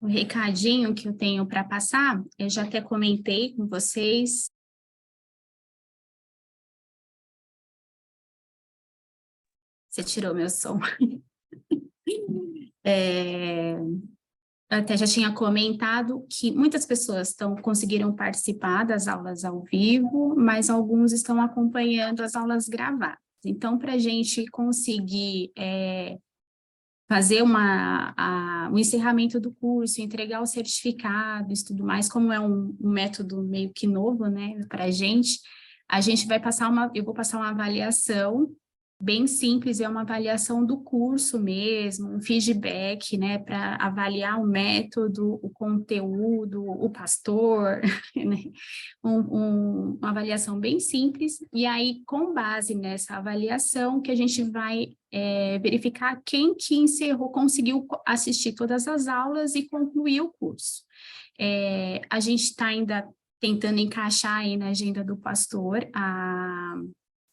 O recadinho que eu tenho para passar, eu já até comentei com vocês. Você tirou meu som. Eu até já tinha comentado que muitas pessoas conseguiram participar das aulas ao vivo, mas alguns estão acompanhando as aulas gravadas. Então, para a gente conseguir fazer o encerramento do curso, entregar os certificados, tudo mais, como é um método meio que novo, né, para a gente vai passar eu vou passar uma avaliação bem simples, é uma avaliação do curso mesmo, um feedback, né, para avaliar o método, o conteúdo, o pastor, né, uma avaliação bem simples, e aí, com base nessa avaliação, que a gente vai verificar quem que conseguiu assistir todas as aulas e concluir o curso. A gente está ainda tentando encaixar aí na agenda do pastor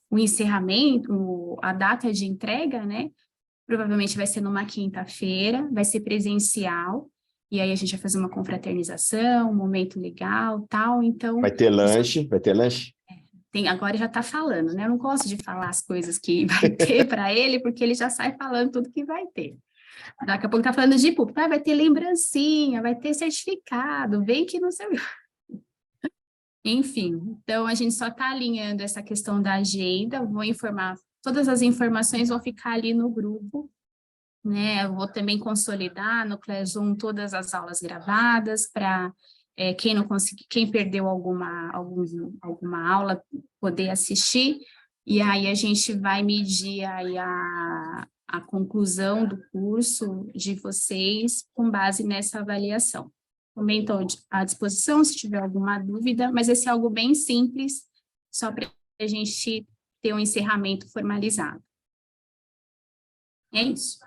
o encerramento, a data de entrega, né? Provavelmente vai ser numa quinta-feira, vai ser presencial, e aí a gente vai fazer uma confraternização, um momento legal, tal, então... Vai ter lanche, vai ter lanche? Agora já está falando, né? Eu não gosto de falar as coisas que vai ter para ele, porque ele já sai falando tudo que vai ter. Daqui a pouco está falando de público, vai ter lembrancinha, vai ter certificado, vem que não sei... Enfim, então a gente só está alinhando essa questão da agenda, vou informar, todas as informações vão ficar ali no grupo, né? Eu vou também consolidar no Classroom todas as aulas gravadas para quem não conseguir, quem perdeu alguma aula poder assistir, e aí a gente vai medir aí a conclusão do curso de vocês com base nessa avaliação. Também estou à disposição se tiver alguma dúvida, mas esse é algo bem simples, só para a gente ter um encerramento formalizado. É isso.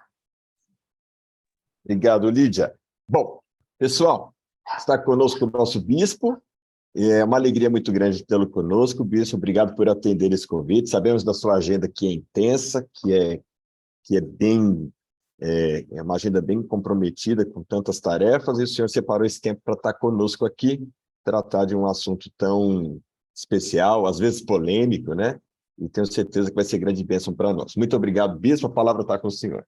Obrigado, Lídia. Bom, pessoal, está conosco o nosso bispo. É uma alegria muito grande tê-lo conosco. Bispo, obrigado por atender esse convite. Sabemos da sua agenda que é intensa, que é bem... É uma agenda bem comprometida com tantas tarefas, e o senhor separou esse tempo para estar conosco aqui, tratar de um assunto tão especial, às vezes polêmico, né? E tenho certeza que vai ser grande bênção para nós. Muito obrigado, bispo. A palavra está com o senhor.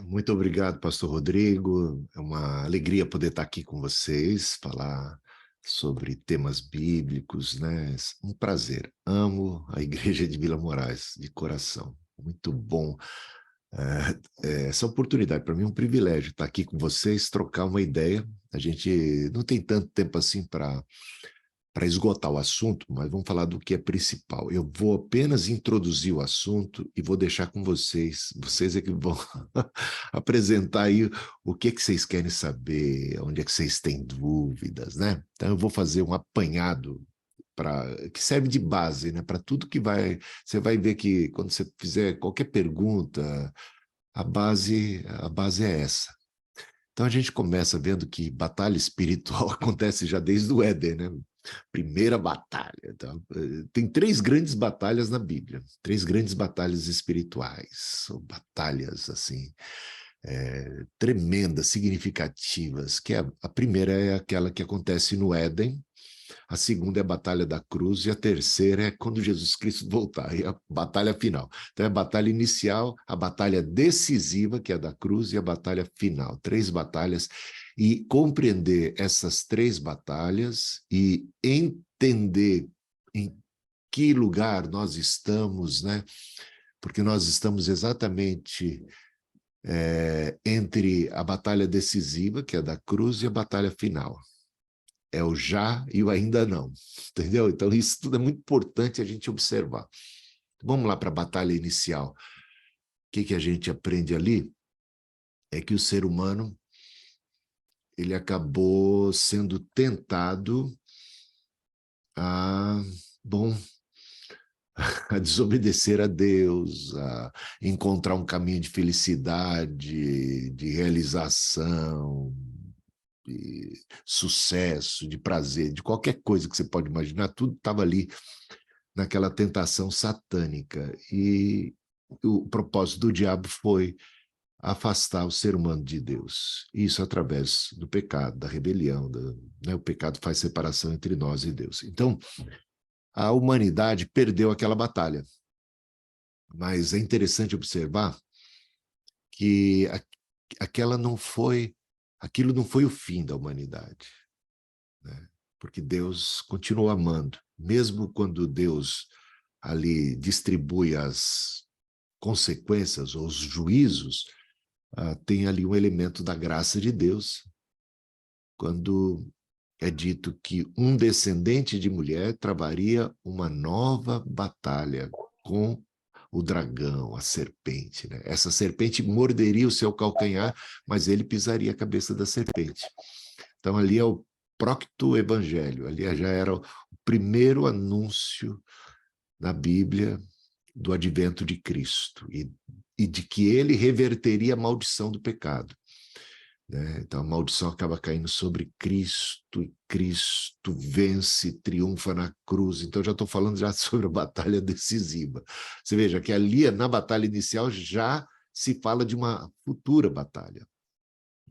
Muito obrigado, pastor Rodrigo. É uma alegria poder estar aqui com vocês, falar sobre temas bíblicos, né? Um prazer. Amo a Igreja de Vila Moraes, de coração. Muito bom. Essa oportunidade, para mim, é um privilégio estar aqui com vocês, trocar uma ideia. A gente não tem tanto tempo assim para esgotar o assunto, mas vamos falar do que é principal. Eu vou apenas introduzir o assunto e vou deixar com vocês. Vocês é que vão apresentar aí o que vocês querem saber, onde é que vocês têm dúvidas, né? Então eu vou fazer um apanhado que serve de base, né? Para tudo que você vai ver que quando você fizer qualquer pergunta, a base é essa. Então a gente começa vendo que batalha espiritual acontece já desde o Éden, né? Primeira batalha. Então, tem 3 grandes batalhas na Bíblia, 3 grandes batalhas espirituais, ou batalhas assim tremendas, significativas. Que a primeira é aquela que acontece no Éden, a segunda é a batalha da cruz e a terceira é quando Jesus Cristo voltar, e a batalha final. Então é a batalha inicial, a batalha decisiva, que é a da cruz, e a batalha final. 3 batalhas. E compreender essas 3 batalhas e entender em que lugar nós estamos, né? Porque nós estamos exatamente entre a batalha decisiva, que é a da cruz, e a batalha final. É o já e o ainda não, entendeu? Então isso tudo é muito importante a gente observar. Vamos lá para a batalha inicial. O que a gente aprende ali é que o ser humano ele acabou sendo tentado a, a desobedecer a Deus, a encontrar um caminho de felicidade, de realização, de sucesso, de prazer, de qualquer coisa que você pode imaginar, tudo estava ali naquela tentação satânica. E o propósito do diabo foi afastar o ser humano de Deus. Isso através do pecado, da rebelião. Né? O pecado faz separação entre nós e Deus. Então, a humanidade perdeu aquela batalha. Mas é interessante observar que aquilo não foi o fim da humanidade, né? Porque Deus continuou amando, mesmo quando Deus ali distribui as consequências ou os juízos, tem ali um elemento da graça de Deus, quando é dito que um descendente de mulher travaria uma nova batalha com o dragão, a serpente, né? Essa serpente morderia o seu calcanhar, mas ele pisaria a cabeça da serpente. Então ali é o procto evangelho, ali já era o primeiro anúncio na Bíblia do advento de Cristo e de que ele reverteria a maldição do pecado. Né? Então a maldição acaba caindo sobre Cristo e Cristo vence, triunfa na cruz. Então já estou falando já sobre a batalha decisiva. Você veja que ali na batalha inicial já se fala de uma futura batalha.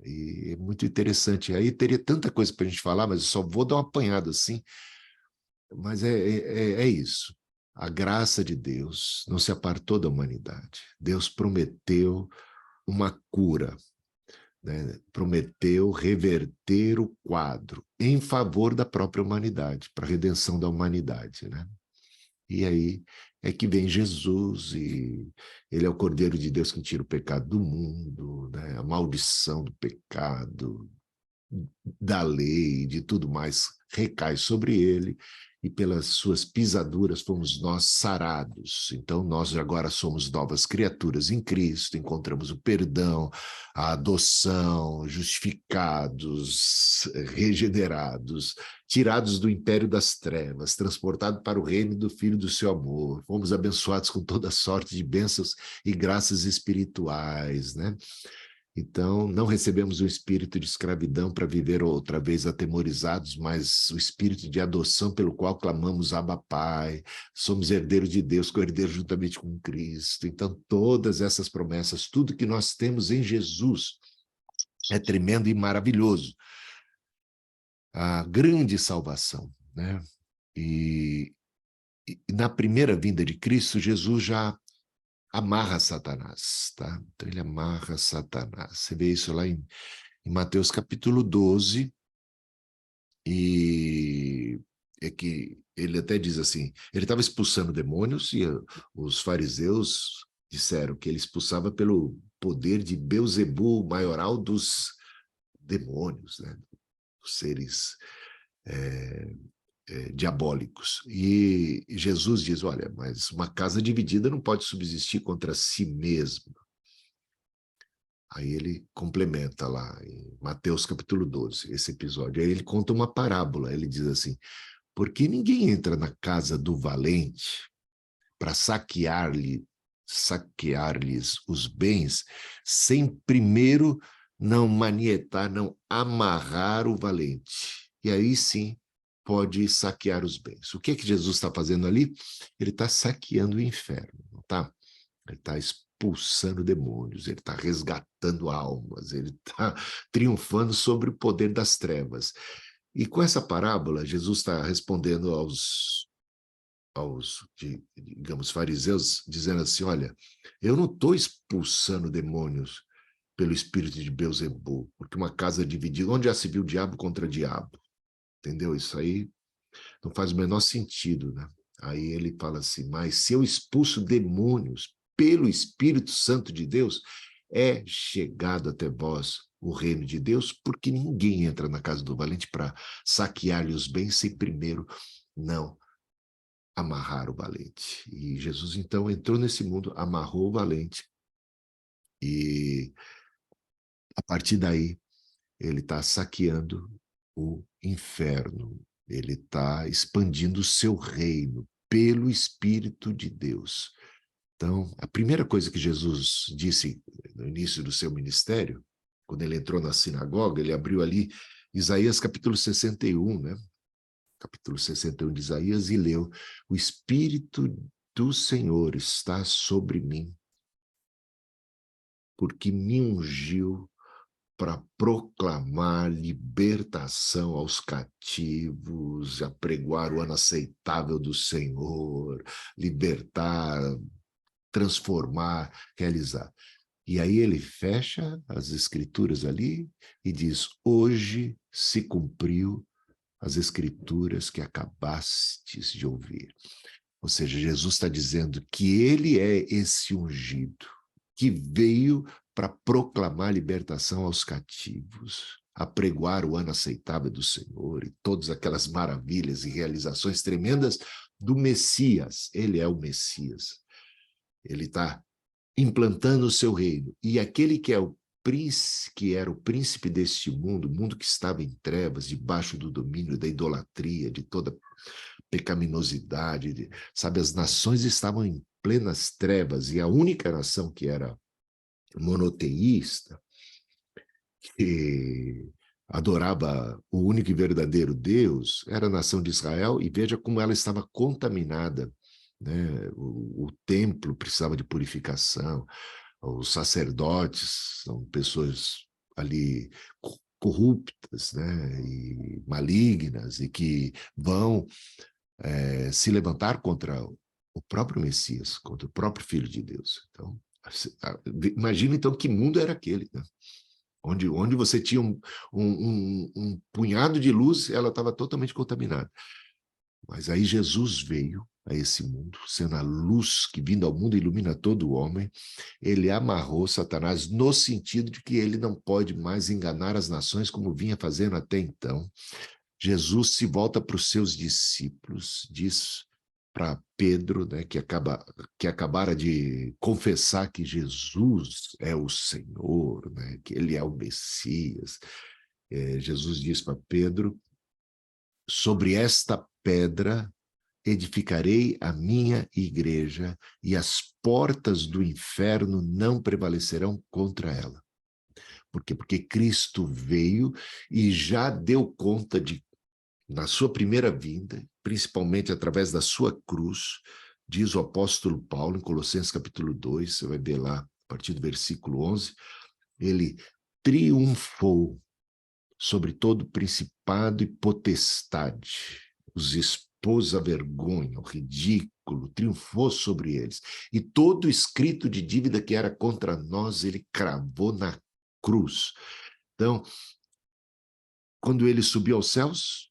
E é muito interessante. Aí teria tanta coisa para a gente falar, mas eu só vou dar uma apanhada assim. Mas é isso. A graça de Deus não se apartou da humanidade. Deus prometeu uma cura, né? Prometeu reverter o quadro em favor da própria humanidade, para a redenção da humanidade, né? E aí é que vem Jesus, e ele é o Cordeiro de Deus que tira o pecado do mundo, né? A maldição do pecado, da lei, de tudo mais, recai sobre ele, e pelas suas pisaduras fomos nós sarados. Então nós agora somos novas criaturas em Cristo, encontramos o perdão, a adoção, justificados, regenerados, tirados do império das trevas, transportados para o reino do Filho do seu amor, fomos abençoados com toda sorte de bênçãos e graças espirituais, né? Então, não recebemos o espírito de escravidão para viver outra vez atemorizados, mas o espírito de adoção pelo qual clamamos Abba Pai, somos herdeiros de Deus, co-herdeiros juntamente com Cristo. Então, todas essas promessas, tudo que nós temos em Jesus é tremendo e maravilhoso. A grande salvação, né? E na primeira vinda de Cristo, Jesus já amarra Satanás, tá? Então ele amarra Satanás. Você vê isso lá em Mateus capítulo 12, e é que ele até diz assim, ele estava expulsando demônios e os fariseus disseram que ele expulsava pelo poder de Beelzebu, o maioral dos demônios, né? Os seres diabólicos. E Jesus diz, olha, mas uma casa dividida não pode subsistir contra si mesma. Aí ele complementa lá em Mateus capítulo 12, esse episódio. Aí ele conta uma parábola, ele diz assim, porque ninguém entra na casa do valente para saquear-lhes os bens, sem primeiro não manietar, não amarrar o valente. E aí sim pode saquear os bens. O que é que Jesus está fazendo ali? Ele está saqueando o inferno, não está? Ele está expulsando demônios, ele está resgatando almas, ele está triunfando sobre o poder das trevas. E com essa parábola, Jesus está respondendo digamos, fariseus, dizendo assim, olha, eu não estou expulsando demônios pelo espírito de Beelzebu, porque uma casa dividida, onde já se viu diabo contra diabo? Entendeu? Isso aí não faz o menor sentido, né? Aí ele fala assim, mas se eu expulso demônios pelo Espírito Santo de Deus, é chegado até vós o reino de Deus, porque ninguém entra na casa do valente para saquear-lhe os bens sem primeiro não amarrar o valente. E Jesus, então, entrou nesse mundo, amarrou o valente, e a partir daí ele está saqueando o inferno, ele está expandindo o seu reino pelo Espírito de Deus. Então, a primeira coisa que Jesus disse no início do seu ministério, quando ele entrou na sinagoga, ele abriu ali Isaías capítulo 61, né? Capítulo 61 de Isaías, e leu, o Espírito do Senhor está sobre mim, porque me ungiu para proclamar libertação aos cativos, apregoar o ano aceitável do Senhor, libertar, transformar, realizar. E aí ele fecha as escrituras ali e diz: hoje se cumpriu as escrituras que acabastes de ouvir. Ou seja, Jesus está dizendo que ele é esse ungido, que veio para proclamar libertação aos cativos, apregoar o ano aceitável do Senhor e todas aquelas maravilhas e realizações tremendas do Messias. Ele é o Messias. Ele está implantando o seu reino. E aquele que é o príncipe, que era o príncipe deste mundo, o mundo que estava em trevas, debaixo do domínio da idolatria, de toda pecaminosidade, sabe, as nações estavam em plenas trevas, e a única nação que era monoteísta, que adorava o único e verdadeiro Deus, era a nação de Israel, e veja como ela estava contaminada, né? O templo precisava de purificação, os sacerdotes são pessoas ali corruptas, né? E malignas, e que vão se levantar contra o próprio Messias, contra o próprio Filho de Deus. Então, imagina então que mundo era aquele, né? Onde você tinha um punhado de luz, ela estava totalmente contaminada. Mas aí Jesus veio a esse mundo, sendo a luz que vindo ao mundo ilumina todo o homem. Ele amarrou Satanás no sentido de que ele não pode mais enganar as nações como vinha fazendo até então. Jesus se volta para os seus discípulos, diz para Pedro, né, que acabara de confessar que Jesus é o Senhor, né, que ele é o Messias. Jesus diz para Pedro: sobre esta pedra edificarei a minha igreja, e as portas do inferno não prevalecerão contra ela. Por quê? Porque Cristo veio e já deu conta de, na sua primeira vinda, principalmente através da sua cruz, diz o apóstolo Paulo em Colossenses capítulo 2, você vai ver lá, a partir do versículo 11, ele triunfou sobre todo principado e potestade, os expôs à vergonha, ao ridículo, triunfou sobre eles. E todo escrito de dívida que era contra nós, ele cravou na cruz. Então, quando ele subiu aos céus,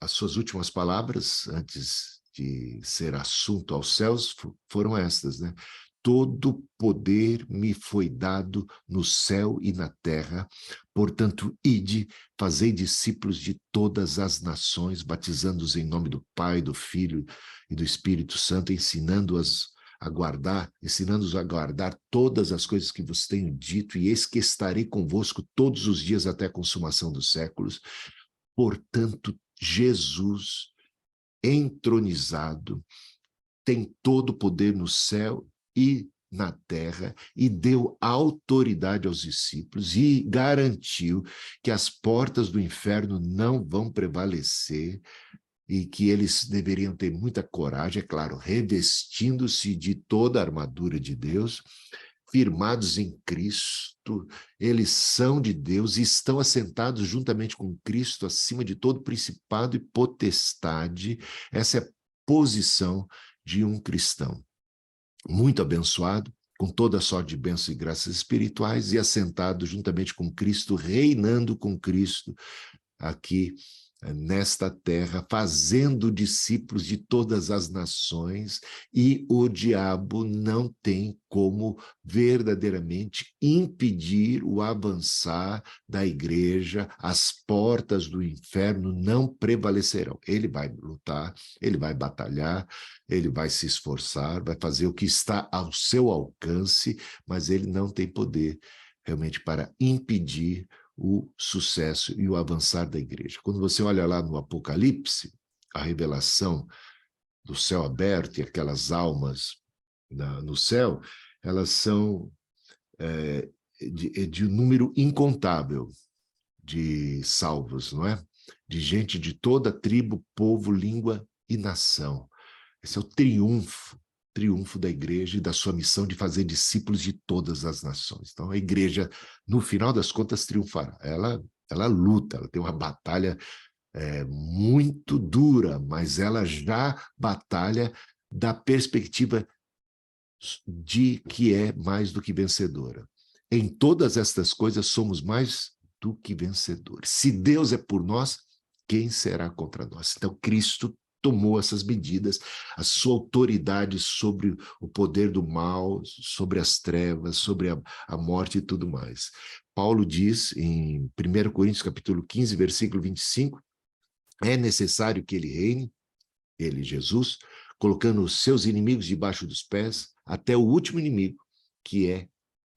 as suas últimas palavras, antes de ser assunto aos céus, foram estas, né? Todo poder me foi dado no céu e na terra, portanto, ide, fazei discípulos de todas as nações, batizando-os em nome do Pai, do Filho e do Espírito Santo, ensinando-os a guardar todas as coisas que vos tenho dito, e eis que estarei convosco todos os dias até a consumação dos séculos. Portanto, Jesus, entronizado, tem todo o poder no céu e na terra, e deu autoridade aos discípulos e garantiu que as portas do inferno não vão prevalecer, e que eles deveriam ter muita coragem, é claro, revestindo-se de toda a armadura de Deus, firmados em Cristo. Eles são de Deus e estão assentados juntamente com Cristo acima de todo principado e potestade. Essa é a posição de um cristão. Muito abençoado, com toda a sorte de bênçãos e graças espirituais, e assentado juntamente com Cristo, reinando com Cristo aqui nesta terra, fazendo discípulos de todas as nações, e o diabo não tem como verdadeiramente impedir o avançar da igreja. As portas do inferno não prevalecerão. Ele vai lutar, ele vai batalhar, ele vai se esforçar, vai fazer o que está ao seu alcance, mas ele não tem poder realmente para impedir o sucesso e o avançar da igreja. Quando você olha lá no Apocalipse, a revelação do céu aberto e aquelas almas no céu, elas são de um número incontável de salvos, não é? De gente de toda tribo, povo, língua e nação. Esse é o triunfo triunfo da igreja e da sua missão de fazer discípulos de todas as nações. Então, a igreja, no final das contas, triunfará. Ela luta, ela tem uma batalha muito dura, mas ela já batalha da perspectiva de que é mais do que vencedora. Em todas estas coisas somos mais do que vencedores. Se Deus é por nós, quem será contra nós? Então, Cristo tomou essas medidas, a sua autoridade sobre o poder do mal, sobre as trevas, sobre a morte e tudo mais. Paulo diz em 1 Coríntios capítulo 15, versículo 25, é necessário que ele reine, ele, Jesus, colocando os seus inimigos debaixo dos pés, até o último inimigo, que é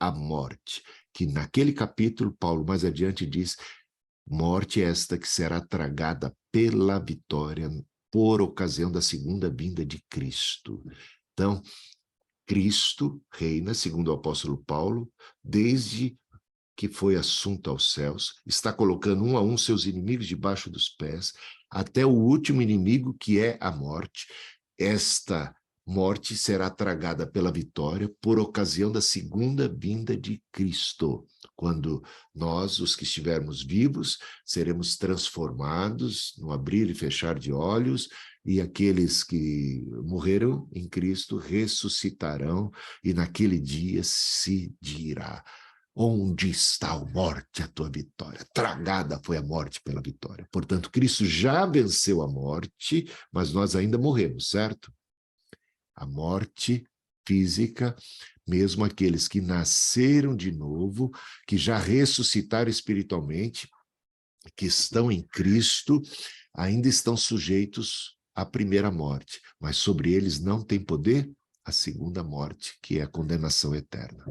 a morte. Que naquele capítulo, Paulo mais adiante diz, morte esta que será tragada pela vitória por ocasião da segunda vinda de Cristo. Então, Cristo reina, segundo o apóstolo Paulo, desde que foi assunto aos céus, está colocando um a um seus inimigos debaixo dos pés, até o último inimigo, que é a morte. Esta morte será tragada pela vitória por ocasião da segunda vinda de Cristo, quando nós, os que estivermos vivos, seremos transformados no abrir e fechar de olhos, e aqueles que morreram em Cristo ressuscitarão, e naquele dia se dirá: onde está a morte, a tua vitória? Tragada foi a morte pela vitória. Portanto, Cristo já venceu a morte, mas nós ainda morremos, certo? A morte física, mesmo aqueles que nasceram de novo, que já ressuscitaram espiritualmente, que estão em Cristo, ainda estão sujeitos à primeira morte, mas sobre eles não tem poder a segunda morte, que é a condenação eterna.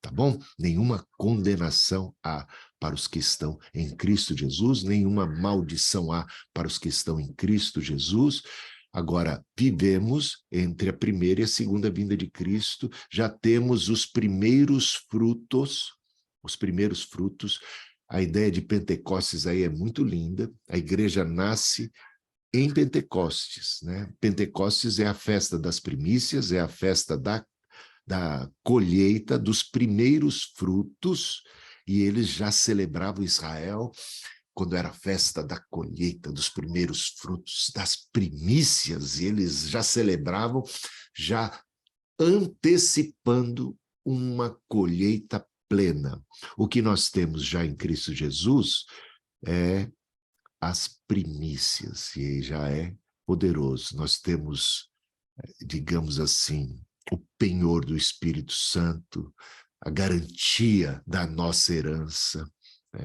Tá bom? Nenhuma condenação há para os que estão em Cristo Jesus, nenhuma maldição há para os que estão em Cristo Jesus. Agora, vivemos entre a primeira e a segunda vinda de Cristo, já temos os primeiros frutos. A ideia de Pentecostes aí é muito linda, a igreja nasce em Pentecostes, né? Pentecostes é a festa das primícias, é a festa da colheita dos primeiros frutos, e eles já celebravam Israel quando era a festa da colheita dos primeiros frutos, das primícias, e eles já celebravam, já antecipando uma colheita plena. O que nós temos já em Cristo Jesus é as primícias, e já é poderoso. Nós temos, digamos assim, o penhor do Espírito Santo, a garantia da nossa herança.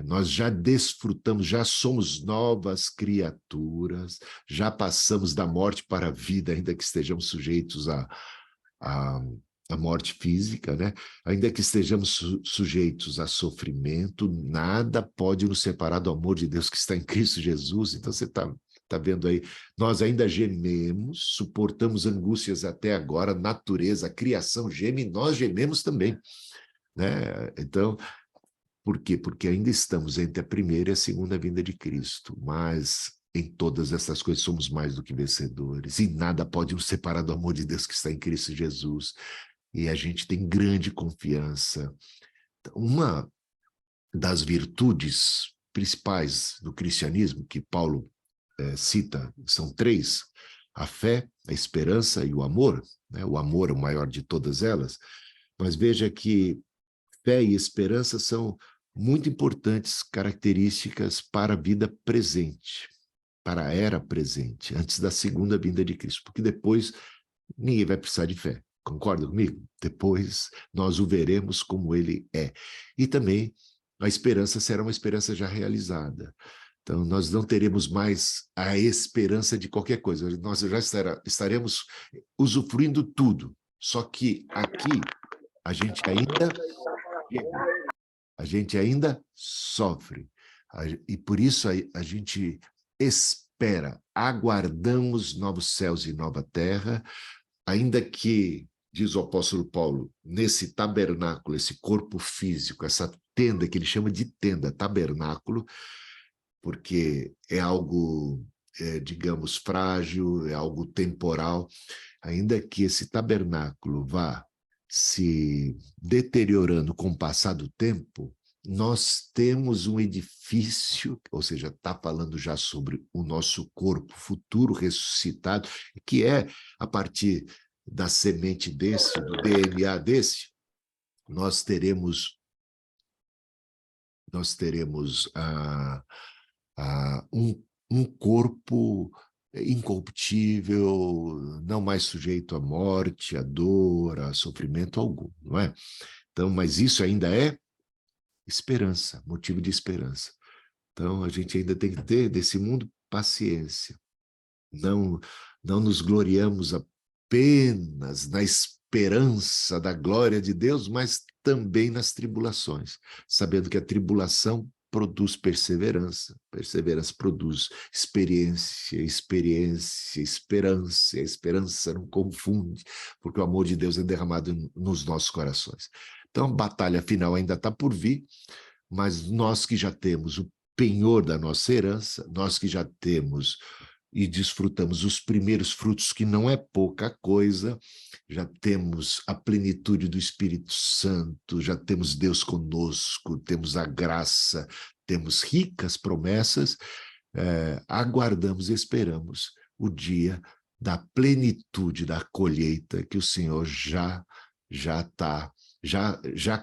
Nós já desfrutamos, já somos novas criaturas, já passamos da morte para a vida, ainda que estejamos sujeitos à morte física, né? Ainda que estejamos sujeitos a sofrimento, nada pode nos separar do amor de Deus que está em Cristo Jesus. Então você está vendo aí, nós ainda gememos, suportamos angústias até agora, a natureza, a criação geme, nós gememos também, né? Então, por quê? Porque ainda estamos entre a primeira e a segunda vinda de Cristo, mas em todas essas coisas somos mais do que vencedores, e nada pode nos separar do amor de Deus que está em Cristo Jesus, e a gente tem grande confiança. Uma das virtudes principais do cristianismo, que Paulo cita, são três: a fé, a esperança e o amor, né? O amor é o maior de todas elas, mas veja que fé e esperança são muito importantes características para a vida presente, para a era presente, antes da segunda vinda de Cristo, porque depois ninguém vai precisar de fé, concorda comigo? Depois nós o veremos como ele é. E também a esperança será uma esperança já realizada. Então, nós não teremos mais a esperança de qualquer coisa, nós já estaremos usufruindo tudo, só que aqui a gente ainda sofre, e por isso a gente espera, aguardamos novos céus e nova terra, ainda que, diz o apóstolo Paulo, nesse tabernáculo, esse corpo físico, essa tenda que ele chama de tenda, tabernáculo, porque é algo digamos, frágil, é algo temporal, ainda que esse tabernáculo vá se deteriorando com o passar do tempo, nós temos um edifício, ou seja, está falando já sobre o nosso corpo futuro ressuscitado, que é a partir da semente desse, do DNA desse, nós teremos um corpo incorruptível, não mais sujeito à morte, à dor, a sofrimento algum, não é? Então, mas isso ainda é esperança, motivo de esperança. Então, a gente ainda tem que ter desse mundo paciência. Não nos gloriamos apenas na esperança da glória de Deus, mas também nas tribulações, sabendo que a tribulação produz perseverança, perseverança produz experiência, experiência, esperança, a esperança não confunde, porque o amor de Deus é derramado nos nossos corações. Então, a batalha final ainda está por vir, mas nós que já temos o penhor da nossa herança, nós que já temos e desfrutamos os primeiros frutos, que não é pouca coisa, já temos a plenitude do Espírito Santo, já temos Deus conosco, temos a graça, temos ricas promessas, aguardamos e esperamos o dia da plenitude da colheita que o Senhor já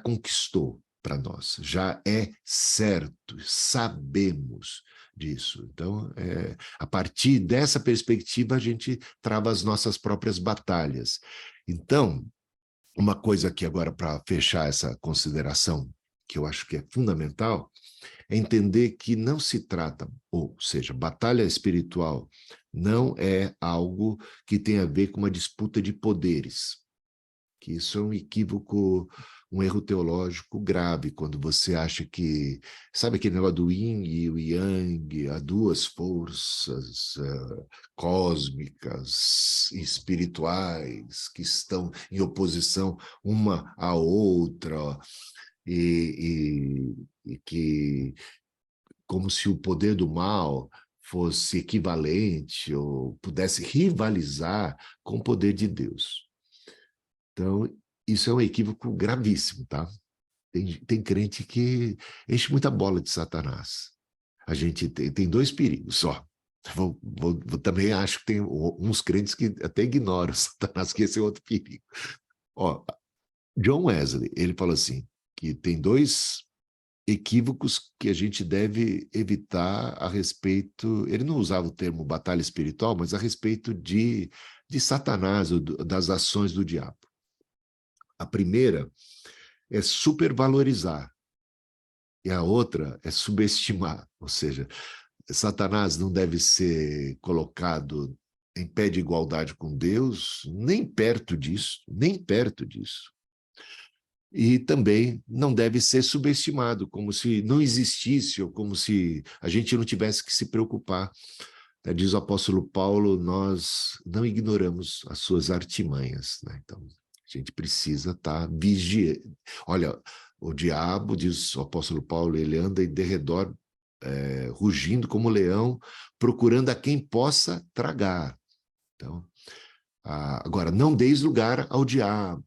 conquistou para nós, já é certo, sabemos disso. Então, a partir dessa perspectiva, a gente trava as nossas próprias batalhas. Então, uma coisa aqui agora para fechar essa consideração, que eu acho que é fundamental, é entender que não se trata, ou seja, batalha espiritual não é algo que tem a ver com uma disputa de poderes, que isso é um equívoco, um erro teológico grave, quando você acha que, sabe aquele negócio do yin e o yang, há duas forças cósmicas e espirituais que estão em oposição uma à outra, e que como se o poder do mal fosse equivalente ou pudesse rivalizar com o poder de Deus. Então, isso é um equívoco gravíssimo, tá? Tem crente que enche muita bola de Satanás. A gente tem dois perigos só. Também acho que tem uns crentes que até ignoram Satanás, que esse é outro perigo. Ó, John Wesley, ele fala assim, que tem dois equívocos que a gente deve evitar a respeito, ele não usava o termo batalha espiritual, mas a respeito de Satanás, das ações do diabo. A primeira é supervalorizar e a outra é subestimar, ou seja, Satanás não deve ser colocado em pé de igualdade com Deus, nem perto disso, nem perto disso. E também não deve ser subestimado, como se não existisse ou como se a gente não tivesse que se preocupar. Diz o apóstolo Paulo, nós não ignoramos as suas artimanhas, né? Então, a gente precisa estar vigiando. Olha, o diabo, diz o apóstolo Paulo, ele anda em derredor, rugindo como leão, procurando a quem possa tragar. Então, agora, não deis lugar ao diabo.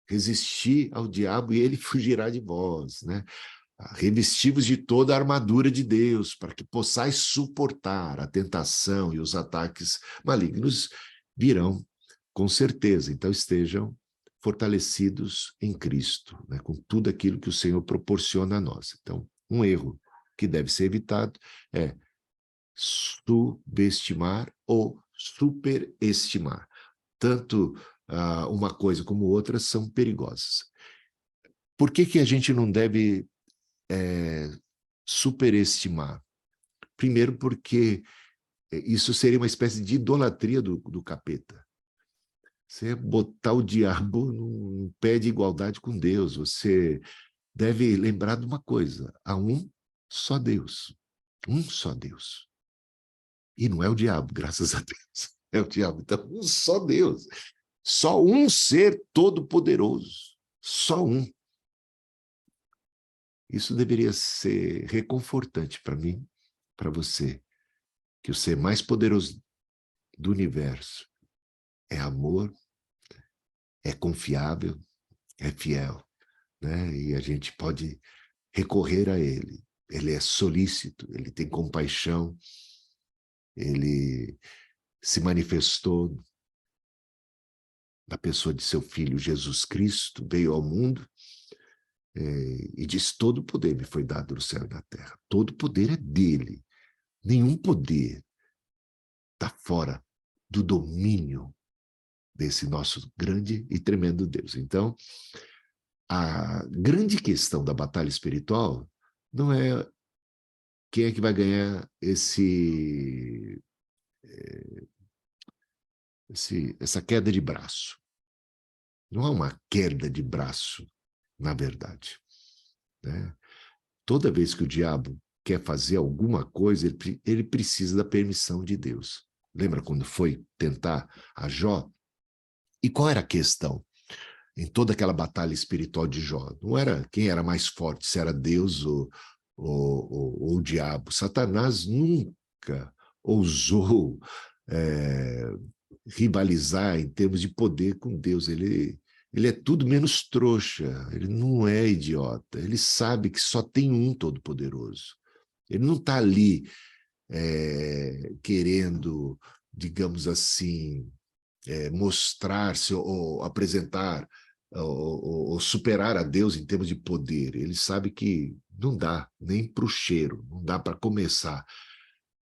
Resistir ao diabo e ele fugirá de vós, né? Revesti-vos de toda a armadura de Deus, para que possais suportar a tentação e os ataques malignos virão com certeza. Então estejam fortalecidos em Cristo, né? Com tudo aquilo que o Senhor proporciona a nós. Então, um erro que deve ser evitado é subestimar ou superestimar. Tanto uma coisa como outra são perigosas. Por que a gente não deve superestimar? Primeiro porque isso seria uma espécie de idolatria do capeta. Você botar o diabo num pé de igualdade com Deus. Você deve lembrar de uma coisa: há um só Deus. Um só Deus. E não é o diabo, graças a Deus. É o diabo. Então, um só Deus. Só um ser todo-poderoso. Só um. Isso deveria ser reconfortante para mim, para você. que o ser mais poderoso do universo é amor, é confiável, é fiel, né? E a gente pode recorrer a ele. Ele é solícito, ele tem compaixão, ele se manifestou na pessoa de seu Filho Jesus Cristo, veio ao mundo e diz: todo o poder me foi dado no céu e na terra. Todo o poder é dele. Nenhum poder está fora do domínio desse nosso grande e tremendo Deus. Então, a grande questão da batalha espiritual não é quem é que vai ganhar essa queda de braço. Não há uma queda de braço, na verdade, né? Toda vez que o diabo quer fazer alguma coisa, ele precisa da permissão de Deus. Lembra quando foi tentar a Jó? E qual era a questão em toda aquela batalha espiritual de Jó? Não era quem era mais forte, se era Deus ou o diabo. Satanás nunca ousou rivalizar em termos de poder com Deus. Ele é tudo menos trouxa, ele não é idiota, ele sabe que só tem um Todo-Poderoso. Ele não está ali querendo, digamos assim, mostrar-se ou apresentar ou superar a Deus em termos de poder. Ele sabe que não dá nem para o cheiro, não dá para começar.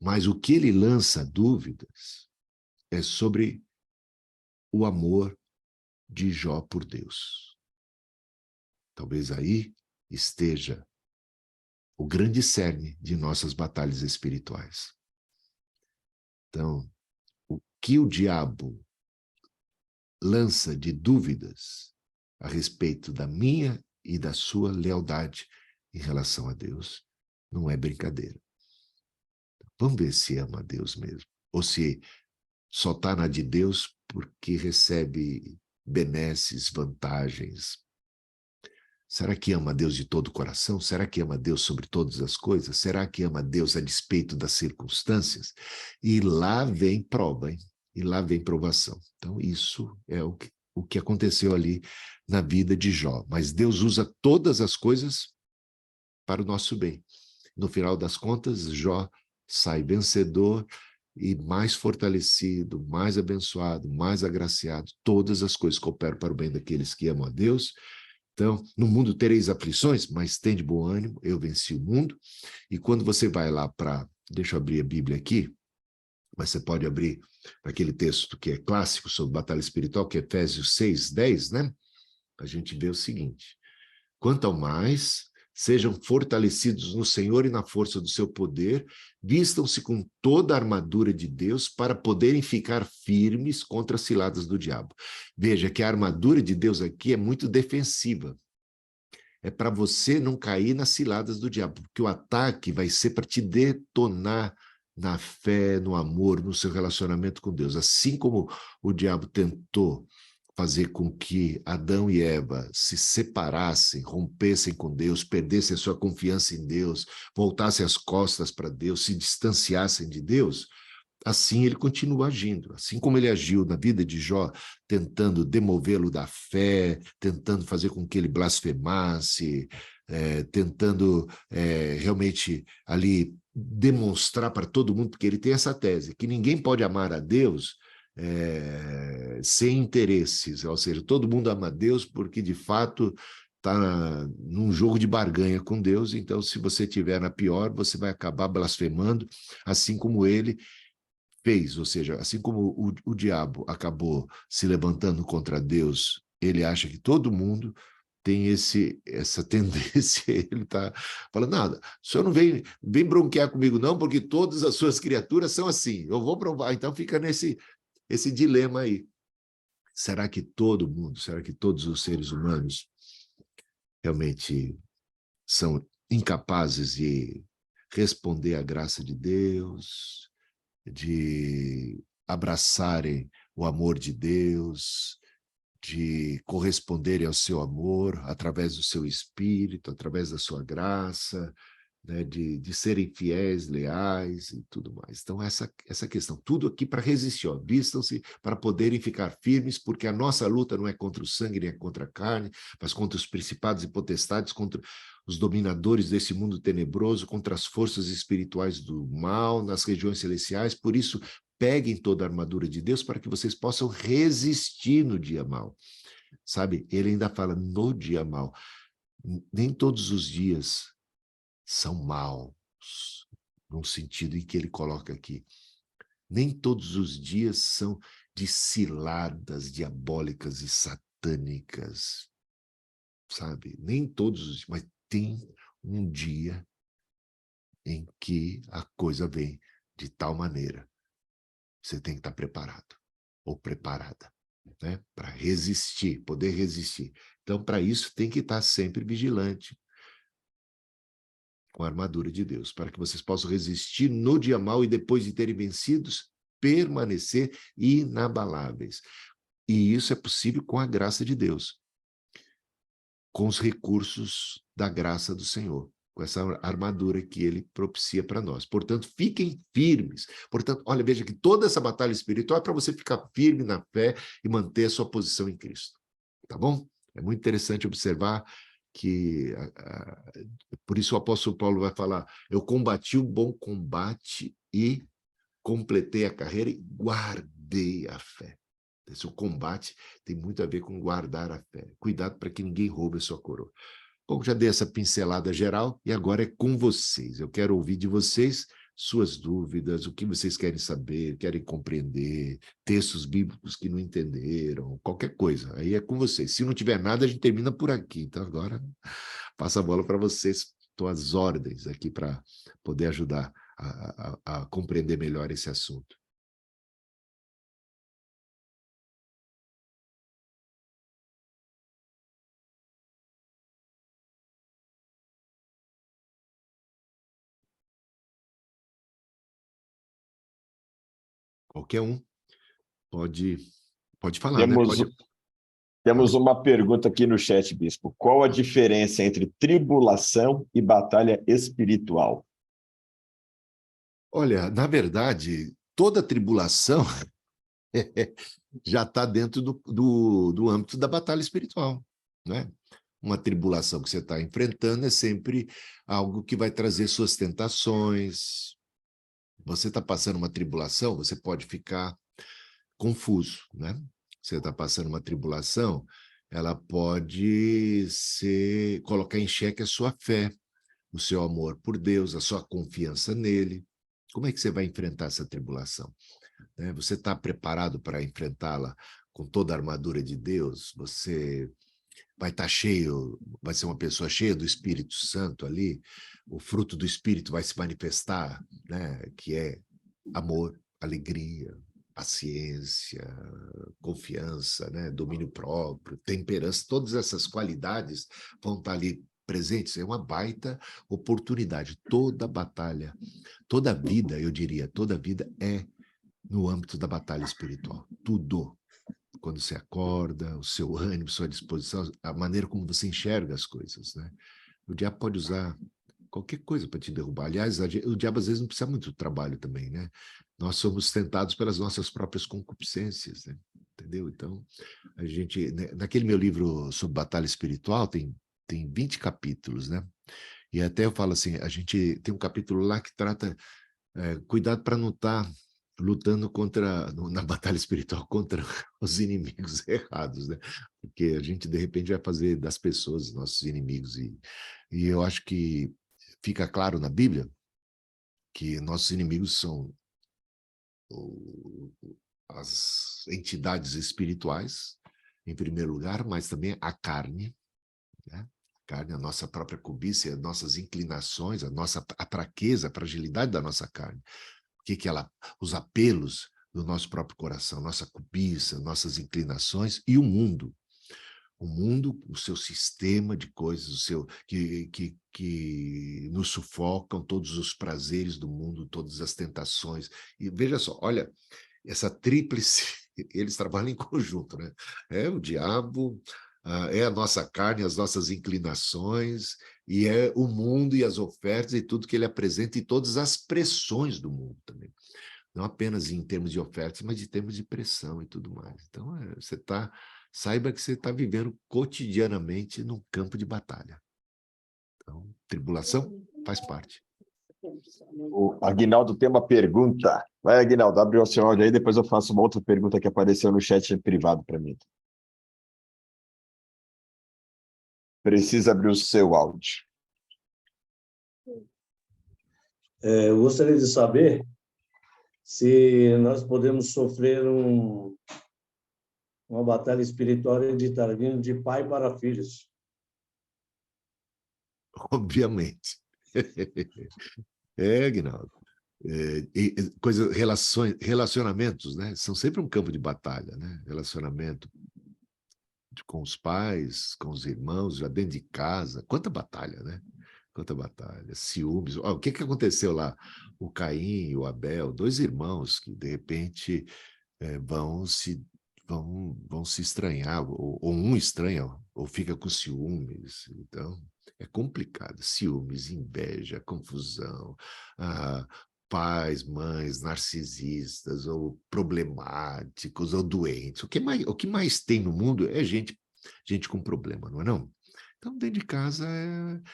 Mas o que ele lança dúvidas é sobre o amor de Jó por Deus. Talvez aí esteja o grande cerne de nossas batalhas espirituais. Então, o que o diabo lança de dúvidas a respeito da minha e da sua lealdade em relação a Deus não é brincadeira. Vamos ver se ama a Deus mesmo, ou se só está na de Deus porque recebe benesses, vantagens. Será que ama a Deus de todo o coração? Será que ama a Deus sobre todas as coisas? Será que ama a Deus a despeito das circunstâncias? E lá vem prova, hein? E lá vem provação. Então, isso é o que aconteceu ali na vida de Jó. Mas Deus usa todas as coisas para o nosso bem. No final das contas, Jó sai vencedor e mais fortalecido, mais abençoado, mais agraciado. Todas as coisas cooperam para o bem daqueles que amam a Deus. Então, no mundo tereis aflições, mas tende bom ânimo, eu venci o mundo. E quando você vai lá deixa eu abrir a Bíblia aqui, mas você pode abrir aquele texto que é clássico sobre batalha espiritual, que é Efésios 6:10, né? A gente vê o seguinte: quanto ao mais, sejam fortalecidos no Senhor e na força do seu poder, vistam-se com toda a armadura de Deus para poderem ficar firmes contra as ciladas do diabo. Veja que a armadura de Deus aqui é muito defensiva. É para você não cair nas ciladas do diabo, porque o ataque vai ser para te detonar na fé, no amor, no seu relacionamento com Deus. Assim como o diabo tentou fazer com que Adão e Eva se separassem, rompessem com Deus, perdessem a sua confiança em Deus, voltassem as costas para Deus, se distanciassem de Deus, assim ele continua agindo. Assim como ele agiu na vida de Jó, tentando demovê-lo da fé, tentando fazer com que ele blasfemasse, tentando realmente ali demonstrar para todo mundo, porque ele tem essa tese, que ninguém pode amar a Deus sem interesses, ou seja, todo mundo ama a Deus porque de fato está num jogo de barganha com Deus, então se você estiver na pior, você vai acabar blasfemando, assim como ele fez, ou seja, assim como o diabo acabou se levantando contra Deus, ele acha que todo mundo tem essa tendência, ele está falando, nada, o senhor não vem bronquear comigo não, porque todas as suas criaturas são assim, eu vou provar, então fica esse dilema aí. Será que todo mundo, será que todos os seres humanos realmente são incapazes de responder à graça de Deus, de abraçarem o amor de Deus, de corresponderem ao seu amor através do seu espírito, através da sua graça, né, de serem fiéis, leais e tudo mais. Então, essa questão, tudo aqui para resistir, ó, vistam-se para poderem ficar firmes, porque a nossa luta não é contra o sangue, nem é contra a carne, mas contra os principados e potestades, contra os dominadores desse mundo tenebroso, contra as forças espirituais do mal nas regiões celestiais. Por isso, peguem toda a armadura de Deus para que vocês possam resistir no dia mau. Sabe, ele ainda fala no dia mau. Nem todos os dias são maus, num sentido em que ele coloca aqui. Nem todos os dias são de ciladas diabólicas e satânicas, sabe? Nem todos os dias, mas tem um dia em que a coisa vem de tal maneira. Você tem que estar preparado ou preparada, né? Para resistir, poder resistir. Então, para isso, tem que estar sempre vigilante com a armadura de Deus, para que vocês possam resistir no dia mau e depois de terem vencidos, permanecer inabaláveis. E isso é possível com a graça de Deus, com os recursos da graça do Senhor, com essa armadura que ele propicia para nós. Portanto, fiquem firmes. Portanto, olha, veja que toda essa batalha espiritual é para você ficar firme na fé e manter a sua posição em Cristo. Tá bom? É muito interessante observar que, por isso o apóstolo Paulo vai falar, eu combati o bom combate e completei a carreira e guardei a fé. Esse o combate tem muito a ver com guardar a fé. Cuidado para que ninguém roube a sua coroa. Bom, já dei essa pincelada geral e agora é com vocês. Eu quero ouvir de vocês suas dúvidas, o que vocês querem saber, querem compreender, textos bíblicos que não entenderam, qualquer coisa. Aí é com vocês. Se não tiver nada, a gente termina por aqui. Então agora passa a bola para vocês. Estou às ordens aqui para poder ajudar a compreender melhor esse assunto. Qualquer um pode falar, né? Temos uma pergunta aqui no chat, Bispo. Qual a diferença entre tribulação e batalha espiritual? Olha, na verdade, toda tribulação já está dentro do âmbito da batalha espiritual, né? Uma tribulação que você está enfrentando é sempre algo que vai trazer suas tentações. Você está passando uma tribulação, você pode ficar confuso, né? Você está passando uma tribulação, ela pode colocar em xeque a sua fé, o seu amor por Deus, a sua confiança nele. Como é que você vai enfrentar essa tribulação? Você está preparado para enfrentá-la com toda a armadura de Deus? Você vai estar cheio, vai ser uma pessoa cheia do Espírito Santo ali? O fruto do Espírito vai se manifestar, né? Que é amor, alegria, paciência, confiança, né? Domínio próprio, temperança, todas essas qualidades vão estar ali presentes. É uma baita oportunidade. Toda batalha, toda vida, eu diria, toda vida é no âmbito da batalha espiritual. Tudo. Quando você acorda, o seu ânimo, sua disposição, a maneira como você enxerga as coisas, né? O diabo pode usar qualquer coisa para te derrubar. Aliás, o diabo às vezes não precisa muito de trabalho também, né? Nós somos tentados pelas nossas próprias concupiscências, né? Entendeu? Então, a gente, naquele meu livro sobre batalha espiritual, tem 20 capítulos, né? E até eu falo assim, a gente tem um capítulo lá que trata, cuidado para não estar lutando na batalha espiritual contra os inimigos errados, né? Porque a gente, de repente, vai fazer das pessoas nossos inimigos. E eu acho que fica claro na Bíblia que nossos inimigos são as entidades espirituais, em primeiro lugar, mas também a carne, né? A carne, a nossa própria cobiça, as nossas inclinações, a fraqueza, a fragilidade da nossa carne. Os apelos do nosso próprio coração, nossa cobiça, nossas inclinações e o mundo, o seu sistema de coisas, que nos sufocam, todos os prazeres do mundo, todas as tentações. E veja só, olha, essa tríplice, eles trabalham em conjunto, né? O diabo, é a nossa carne, as nossas inclinações, e é o mundo e as ofertas e tudo que ele apresenta e todas as pressões do mundo também. Não apenas em termos de ofertas, mas em termos de pressão e tudo mais. Então, saiba que você está vivendo cotidianamente num campo de batalha. Então, tribulação faz parte. O Aguinaldo tem uma pergunta. Vai, Aguinaldo, abre o seu áudio aí, depois eu faço uma outra pergunta que apareceu no chat privado para mim. Precisa abrir o seu áudio. Eu gostaria de saber se nós podemos sofrer uma batalha espiritual hereditária, vindo de pai para filhos. Obviamente. Aguinaldo. Relacionamentos, né? São sempre um campo de batalha, né? Relacionamento com os pais, com os irmãos, já dentro de casa. Quanta batalha, né? Quanta batalha. Ciúmes. O que aconteceu lá? O Caim e o Abel, dois irmãos que, de repente, vão se estranhar, ou um estranha, ou fica com ciúmes. Então, é complicado. Ciúmes, inveja, confusão, pais, mães narcisistas, ou problemáticos, ou doentes. O que mais tem no mundo é gente com problema, não é não? Então, dentro de casa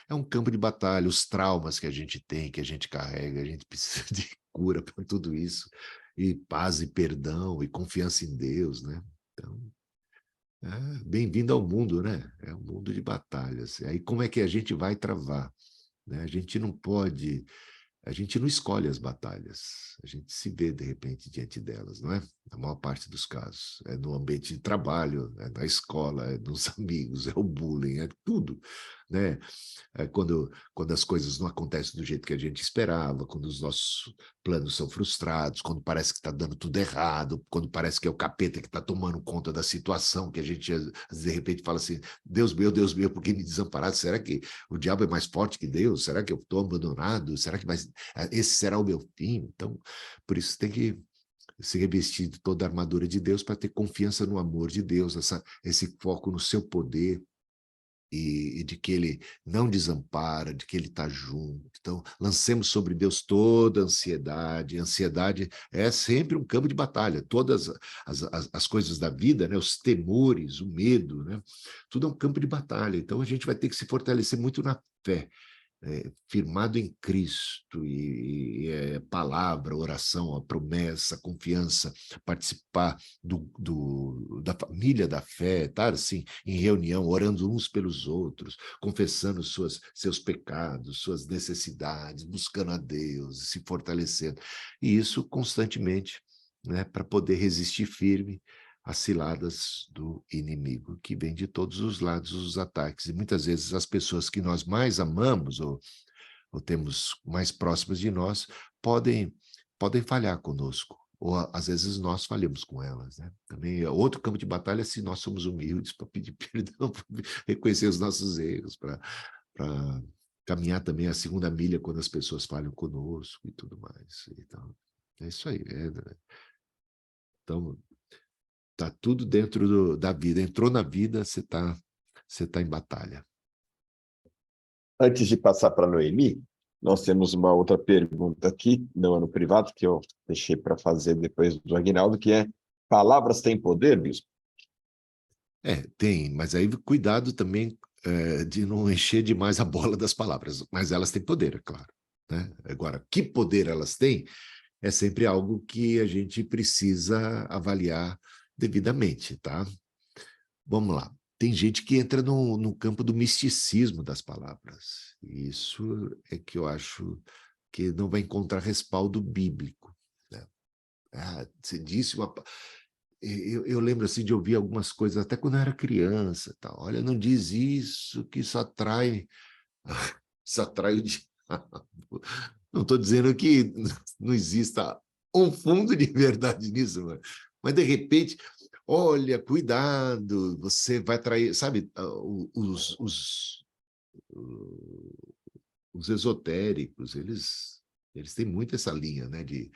é um campo de batalha. Os traumas que a gente tem, que a gente carrega, a gente precisa de cura para tudo isso. E paz e perdão e confiança em Deus, né? Então, bem-vindo ao mundo, né? É um mundo de batalhas. Aí como é que a gente vai travar? Né? A gente não escolhe as batalhas, a gente se vê, de repente, diante delas, não é? Na maior parte dos casos. É no ambiente de trabalho, é na escola, é nos amigos, é o bullying, é tudo, né? Quando as coisas não acontecem do jeito que a gente esperava, quando os nossos planos são frustrados, quando parece que está dando tudo errado, quando parece que é o capeta que está tomando conta da situação, que a gente, de repente, fala assim, Deus meu, por que me desampararam? Será que o diabo é mais forte que Deus? Será que eu estou abandonado? Será que esse será o meu fim? Então, por isso tem que se revestir de toda a armadura de Deus para ter confiança no amor de Deus, esse foco no seu poder, e de que ele não desampara, de que ele está junto. Então, lancemos sobre Deus toda a ansiedade. A ansiedade é sempre um campo de batalha. Todas as coisas da vida, né? Os temores, o medo, né? Tudo é um campo de batalha. Então, a gente vai ter que se fortalecer muito na fé. Firmado em Cristo, e palavra, oração, a promessa, a confiança, participar da família da fé, estar assim, em reunião, orando uns pelos outros, confessando seus pecados, suas necessidades, buscando a Deus, se fortalecendo. E isso constantemente, né, para poder resistir firme as ciladas do inimigo, que vem de todos os lados, os ataques. E muitas vezes as pessoas que nós mais amamos, ou temos mais próximas de nós, podem falhar conosco. Ou às vezes nós falhamos com elas. Né? Também é outro campo de batalha se nós somos humildes para pedir perdão, para reconhecer os nossos erros, para caminhar também a segunda milha quando as pessoas falham conosco e tudo mais. Então, é isso aí. Então, está tudo dentro da vida. Entrou na vida, você tá em batalha. Antes de passar para a Noemi, nós temos uma outra pergunta aqui, no privado, que eu deixei para fazer depois do Aguinaldo, que é: palavras têm poder, bispo? Tem, mas aí cuidado também de não encher demais a bola das palavras, mas elas têm poder, é claro. Né? Agora, que poder elas têm é sempre algo que a gente precisa avaliar devidamente, tá? Vamos lá. Tem gente que entra no campo do misticismo das palavras. Isso é que eu acho que não vai encontrar respaldo bíblico. Né? Você disse uma... Eu lembro assim de ouvir algumas coisas, até quando eu era criança. Tá? Olha, não diz isso, que isso atrai o diabo. Não estou dizendo que não exista um fundo de verdade nisso, mas de repente, olha, cuidado, você vai trair, sabe, os esotéricos, eles têm muito essa linha, né, de,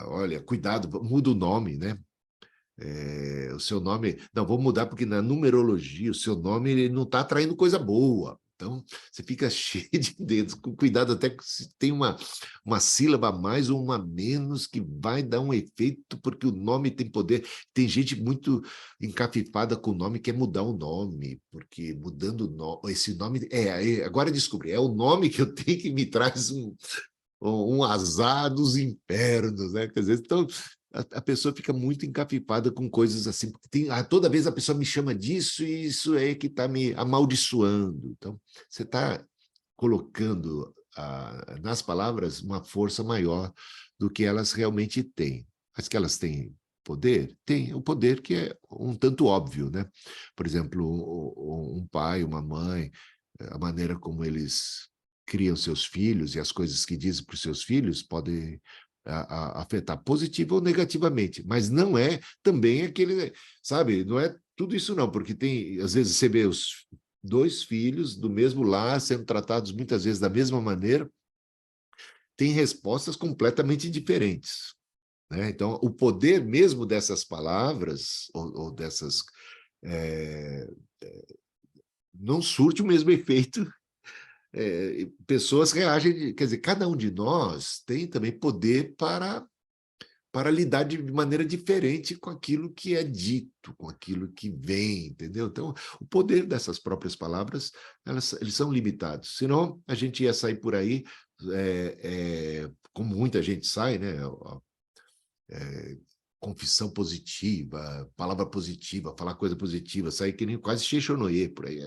olha, cuidado, muda o nome, né, O seu nome... Não, vou mudar porque na numerologia o seu nome ele não está atraindo coisa boa. Então, você fica cheio de dedos, com cuidado até se tem uma sílaba a mais ou uma a menos que vai dar um efeito, porque o nome tem poder. Tem gente muito encafifada com o nome, quer mudar o nome, porque mudando esse nome... agora eu descobri, é o nome que eu tenho que me traz um azar dos infernos, né? Quer dizer, então... A pessoa fica muito encafifada com coisas assim, porque toda vez a pessoa me chama disso e isso é que está me amaldiçoando. Então, você está colocando nas palavras uma força maior do que elas realmente têm. Mas que elas têm poder? Tem o poder que é um tanto óbvio, né? Por exemplo, um pai, uma mãe, a maneira como eles criam seus filhos e as coisas que dizem para os seus filhos podem afetar positiva ou negativamente, mas não é também aquele, sabe, não é tudo isso não, porque tem, às vezes você vê os dois filhos do mesmo lar sendo tratados muitas vezes da mesma maneira, tem respostas completamente diferentes, né? Então, o poder mesmo dessas palavras, ou dessas, não surte o mesmo efeito. Pessoas reagem, quer dizer, cada um de nós tem também poder para lidar de maneira diferente com aquilo que é dito, com aquilo que vem, entendeu? Então, o poder dessas próprias palavras, eles são limitados. Senão, a gente ia sair por aí, como muita gente sai, né? Confissão positiva, palavra positiva, falar coisa positiva, sair que nem quase Xexonoye por aí,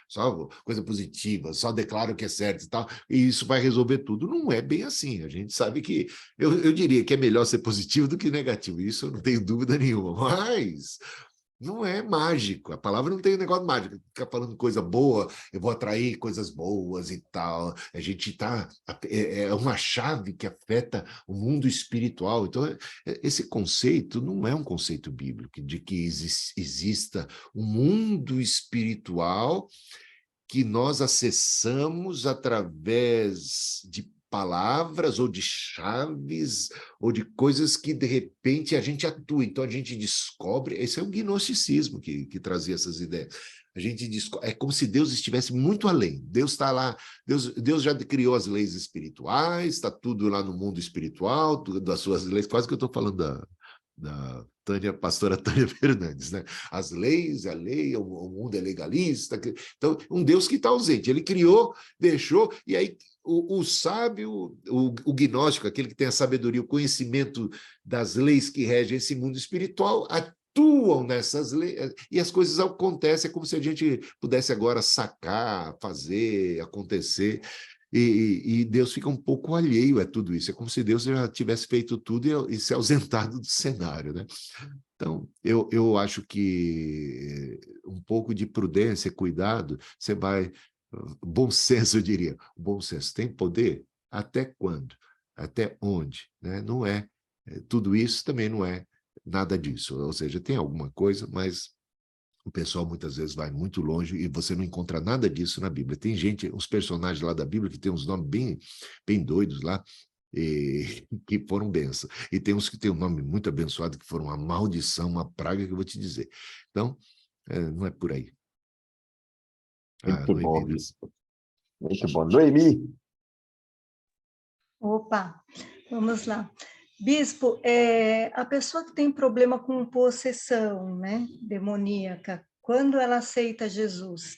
só coisa positiva, só declaro que é certo e tal, e isso vai resolver tudo. Não é bem assim, a gente sabe que, eu diria que é melhor ser positivo do que negativo, isso eu não tenho dúvida nenhuma, mas não é mágico, a palavra não tem um negócio mágico, ficar falando coisa boa, eu vou atrair coisas boas e tal, a gente está, é uma chave que afeta o mundo espiritual, então esse conceito não é um conceito bíblico, de que exista um mundo espiritual que nós acessamos através de palavras ou de chaves ou de coisas que, de repente, a gente atua. Então, a gente descobre... Esse é o gnosticismo que trazia essas ideias. A gente é como se Deus estivesse muito além. Deus está lá, Deus já criou as leis espirituais, está tudo lá no mundo espiritual, tudo das suas leis. Quase que eu estou falando da pastora Tânia Fernandes, né? As leis, a lei, o mundo é legalista. Então, um Deus que está ausente. Ele criou, deixou, e aí o sábio, o gnóstico, aquele que tem a sabedoria, o conhecimento das leis que regem esse mundo espiritual, atuam nessas leis, e as coisas acontecem, é como se a gente pudesse agora sacar, fazer, acontecer, e Deus fica um pouco alheio a tudo isso, é como se Deus já tivesse feito tudo e se ausentado do cenário, né? Então, eu acho que um pouco de prudência, cuidado, você vai... Bom senso, eu diria. O bom senso tem poder? Até quando? Até onde? Né? Não é. Tudo isso também não é nada disso. Ou seja, tem alguma coisa, mas o pessoal muitas vezes vai muito longe e você não encontra nada disso na Bíblia. Tem gente, uns personagens lá da Bíblia que tem uns nomes bem, bem doidos lá, que foram bênçãos. E tem uns que têm um nome muito abençoado, que foram uma maldição, uma praga, que eu vou te dizer. Então, não é por aí. Muito bom, bispo. Muito bom. Noemi. Opa, vamos lá. Bispo, a pessoa que tem problema com possessão, né, demoníaca, quando ela aceita Jesus,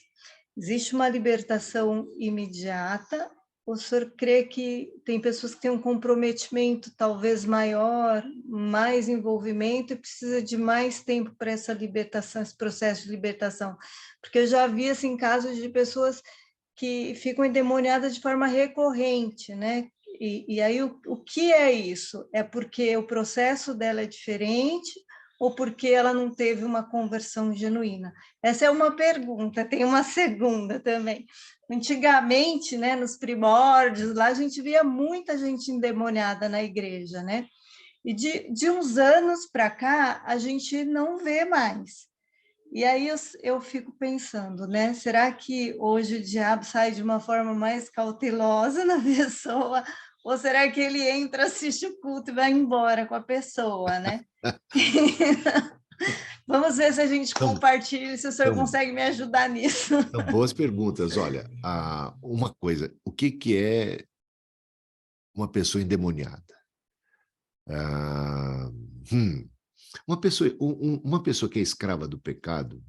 existe uma libertação imediata? Ou o senhor crê que tem pessoas que têm um comprometimento talvez maior, mais envolvimento e precisa de mais tempo para essa libertação, esse processo de libertação? Porque eu já vi assim, casos de pessoas que ficam endemoniadas de forma recorrente, né? E aí o que é isso? É porque o processo dela é diferente ou porque ela não teve uma conversão genuína? Essa é uma pergunta, tem uma segunda também. Antigamente, né, nos primórdios, lá a gente via muita gente endemoniada na igreja, né? E de uns anos para cá, a gente não vê mais. E aí eu fico pensando, né? Será que hoje o diabo sai de uma forma mais cautelosa na pessoa? Ou será que ele entra, assiste o culto e vai embora com a pessoa, né? Vamos ver se a gente Então, compartilha, se o senhor então, consegue me ajudar nisso. então, boas perguntas. Olha, uma coisa, o que é uma pessoa endemoniada? Ah, hum, uma pessoa que é escrava do pecado,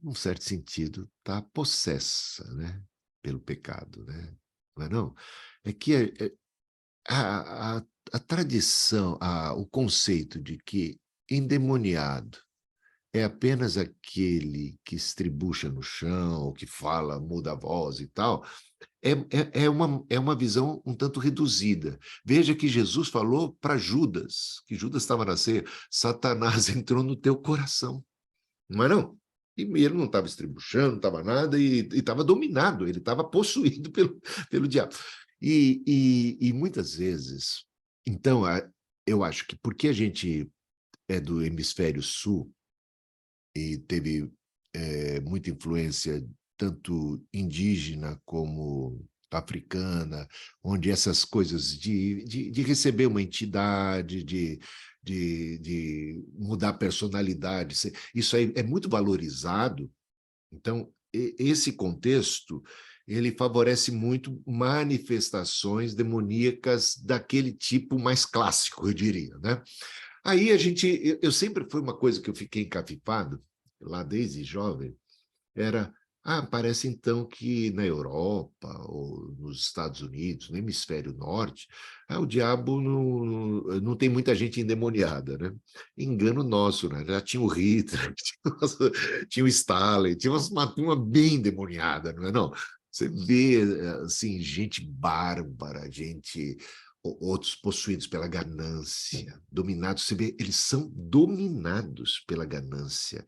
num certo sentido, está possessa, né, pelo pecado, né? Não é não? É que a tradição, o conceito de que endemoniado é apenas aquele que estribucha no chão, ou que fala, muda a voz e tal, é uma visão um tanto reduzida. Veja que Jesus falou para Judas, que Judas estava na ceia, Satanás entrou no teu coração. Não é não? E ele não estava estribuchando, não estava nada, e estava dominado, ele estava possuído pelo diabo. E muitas vezes, então, eu acho que porque a gente é do hemisfério sul e teve muita influência tanto indígena como africana, onde essas coisas de receber uma entidade, de mudar a personalidade, isso aí é muito valorizado. Então, esse contexto, ele favorece muito manifestações demoníacas daquele tipo mais clássico, eu diria, né? Aí eu sempre foi uma coisa que eu fiquei encafifado, lá desde jovem, era, parece então que na Europa ou nos Estados Unidos, no hemisfério norte, o diabo não tem muita gente endemoniada, né? Engano nosso, né? Já tinha o Hitler, tinha o Stalin, tinha uma turma bem endemoniada, não é não? Você vê, assim, gente bárbara, outros possuídos pela ganância, dominados, você vê, eles são dominados pela ganância.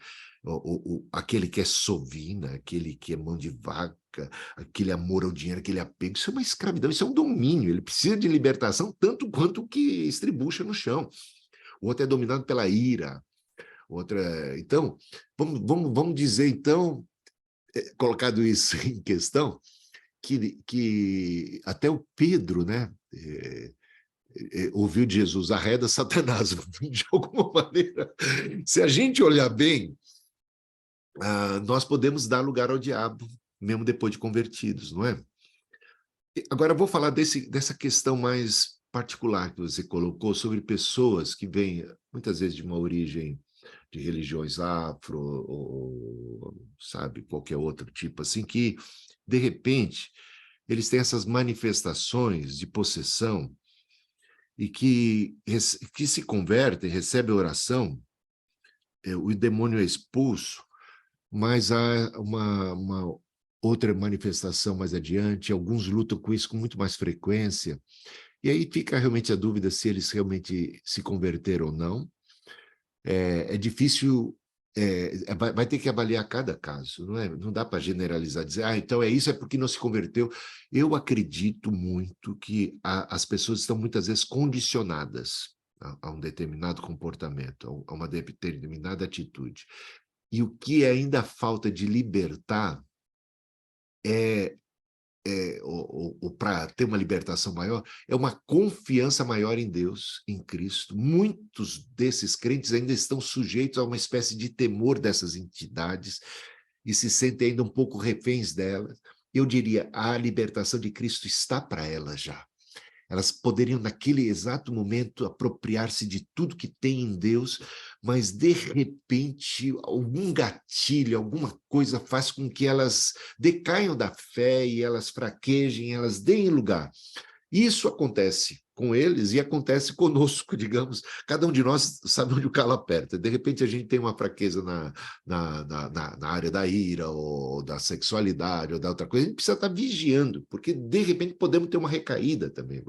Aquele que é sovina, aquele que é mão de vaca, aquele amor ao dinheiro, aquele apego, isso é uma escravidão, isso é um domínio, ele precisa de libertação tanto quanto o que estribucha no chão. O outro é dominado pela ira, então, vamos dizer, então, colocado isso em questão, que até o Pedro, né, ouviu de Jesus, arreda Satanás, de alguma maneira. Se a gente olhar bem, nós podemos dar lugar ao diabo, mesmo depois de convertidos, não é? Agora, eu vou falar dessa questão mais particular que você colocou sobre pessoas que vêm, muitas vezes, de uma origem de religiões afro, ou, sabe, qualquer outro tipo, assim, que, de repente, eles têm essas manifestações de possessão e que se convertem, recebem a oração, o demônio é expulso, mas há uma outra manifestação mais adiante, alguns lutam com isso com muito mais frequência, e aí fica realmente a dúvida se eles realmente se converteram ou não. É difícil, vai ter que avaliar cada caso, não é? Não dá para generalizar, dizer, então é porque não se converteu. Eu acredito muito que as pessoas estão muitas vezes condicionadas a um determinado comportamento, a uma determinada atitude. E o que ainda falta de libertar ou para ter uma libertação maior, é uma confiança maior em Deus, em Cristo. Muitos desses crentes ainda estão sujeitos a uma espécie de temor dessas entidades e se sentem ainda um pouco reféns delas. Eu diria, a libertação de Cristo está para elas já. Elas poderiam, naquele exato momento, apropriar-se de tudo que tem em Deus, mas, de repente, algum gatilho, alguma coisa faz com que elas decaiam da fé e elas fraquejem, elas deem lugar. Isso acontece com eles e acontece conosco, digamos. Cada um de nós sabe onde o calo aperta. De repente, a gente tem uma fraqueza na área da ira, ou da sexualidade, ou da outra coisa. A gente precisa estar vigiando, porque, de repente, podemos ter uma recaída também.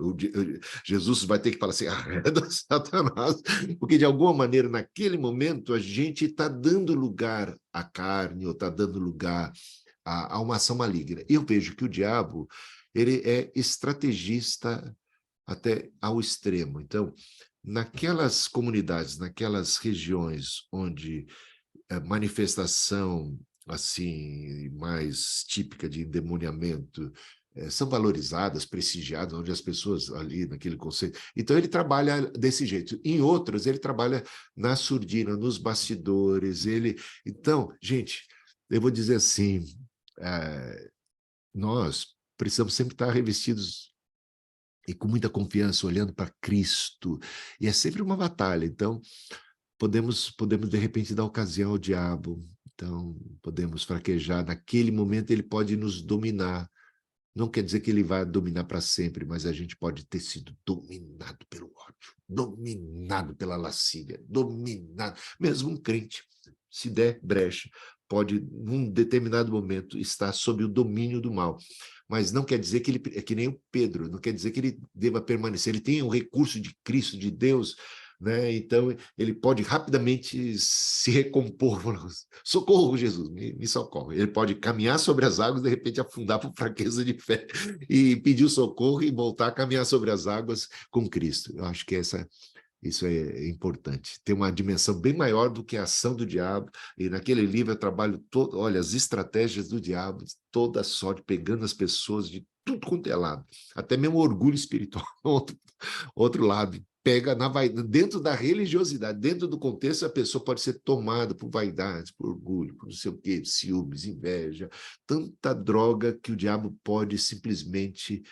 Jesus vai ter que falar assim, arreda Satanás, porque, de alguma maneira, naquele momento, a gente está dando lugar à carne, ou está dando lugar a uma ação maligna. Eu vejo que o diabo ele é estrategista até ao extremo. Então, naquelas comunidades, naquelas regiões onde a manifestação assim mais típica de endemoniamento são valorizadas, prestigiadas, onde as pessoas ali naquele conceito. Então, ele trabalha desse jeito. Em outras, ele trabalha na surdina, nos bastidores. Então, gente, eu vou dizer assim, nós precisamos sempre estar revestidos e com muita confiança, olhando para Cristo. E é sempre uma batalha. Então, podemos de repente dar ocasião ao diabo. Então, podemos fraquejar. Naquele momento, ele pode nos dominar. Não quer dizer que ele vai dominar para sempre, mas a gente pode ter sido dominado pelo ódio, dominado pela lascívia, dominado. Mesmo um crente, se der brecha, pode, num determinado momento, estar sob o domínio do mal. Mas não quer dizer que ele, é que nem o Pedro, não quer dizer que ele deva permanecer. Ele tem o recurso de Cristo, de Deus, né? Então, ele pode rapidamente se recompor. Socorro, Jesus, me socorre. Ele pode caminhar sobre as águas, de repente afundar por fraqueza de fé e pedir o socorro e voltar a caminhar sobre as águas com Cristo. Eu acho que isso é importante. Tem uma dimensão bem maior do que a ação do diabo. E naquele livro eu trabalho olha, as estratégias do diabo, toda sorte, pegando as pessoas de tudo quanto é lado. Até mesmo o orgulho espiritual, outro lado. Pega dentro da religiosidade, dentro do contexto, a pessoa pode ser tomada por vaidade, por orgulho, por não sei o quê, ciúmes, inveja, tanta droga que o diabo pode simplesmente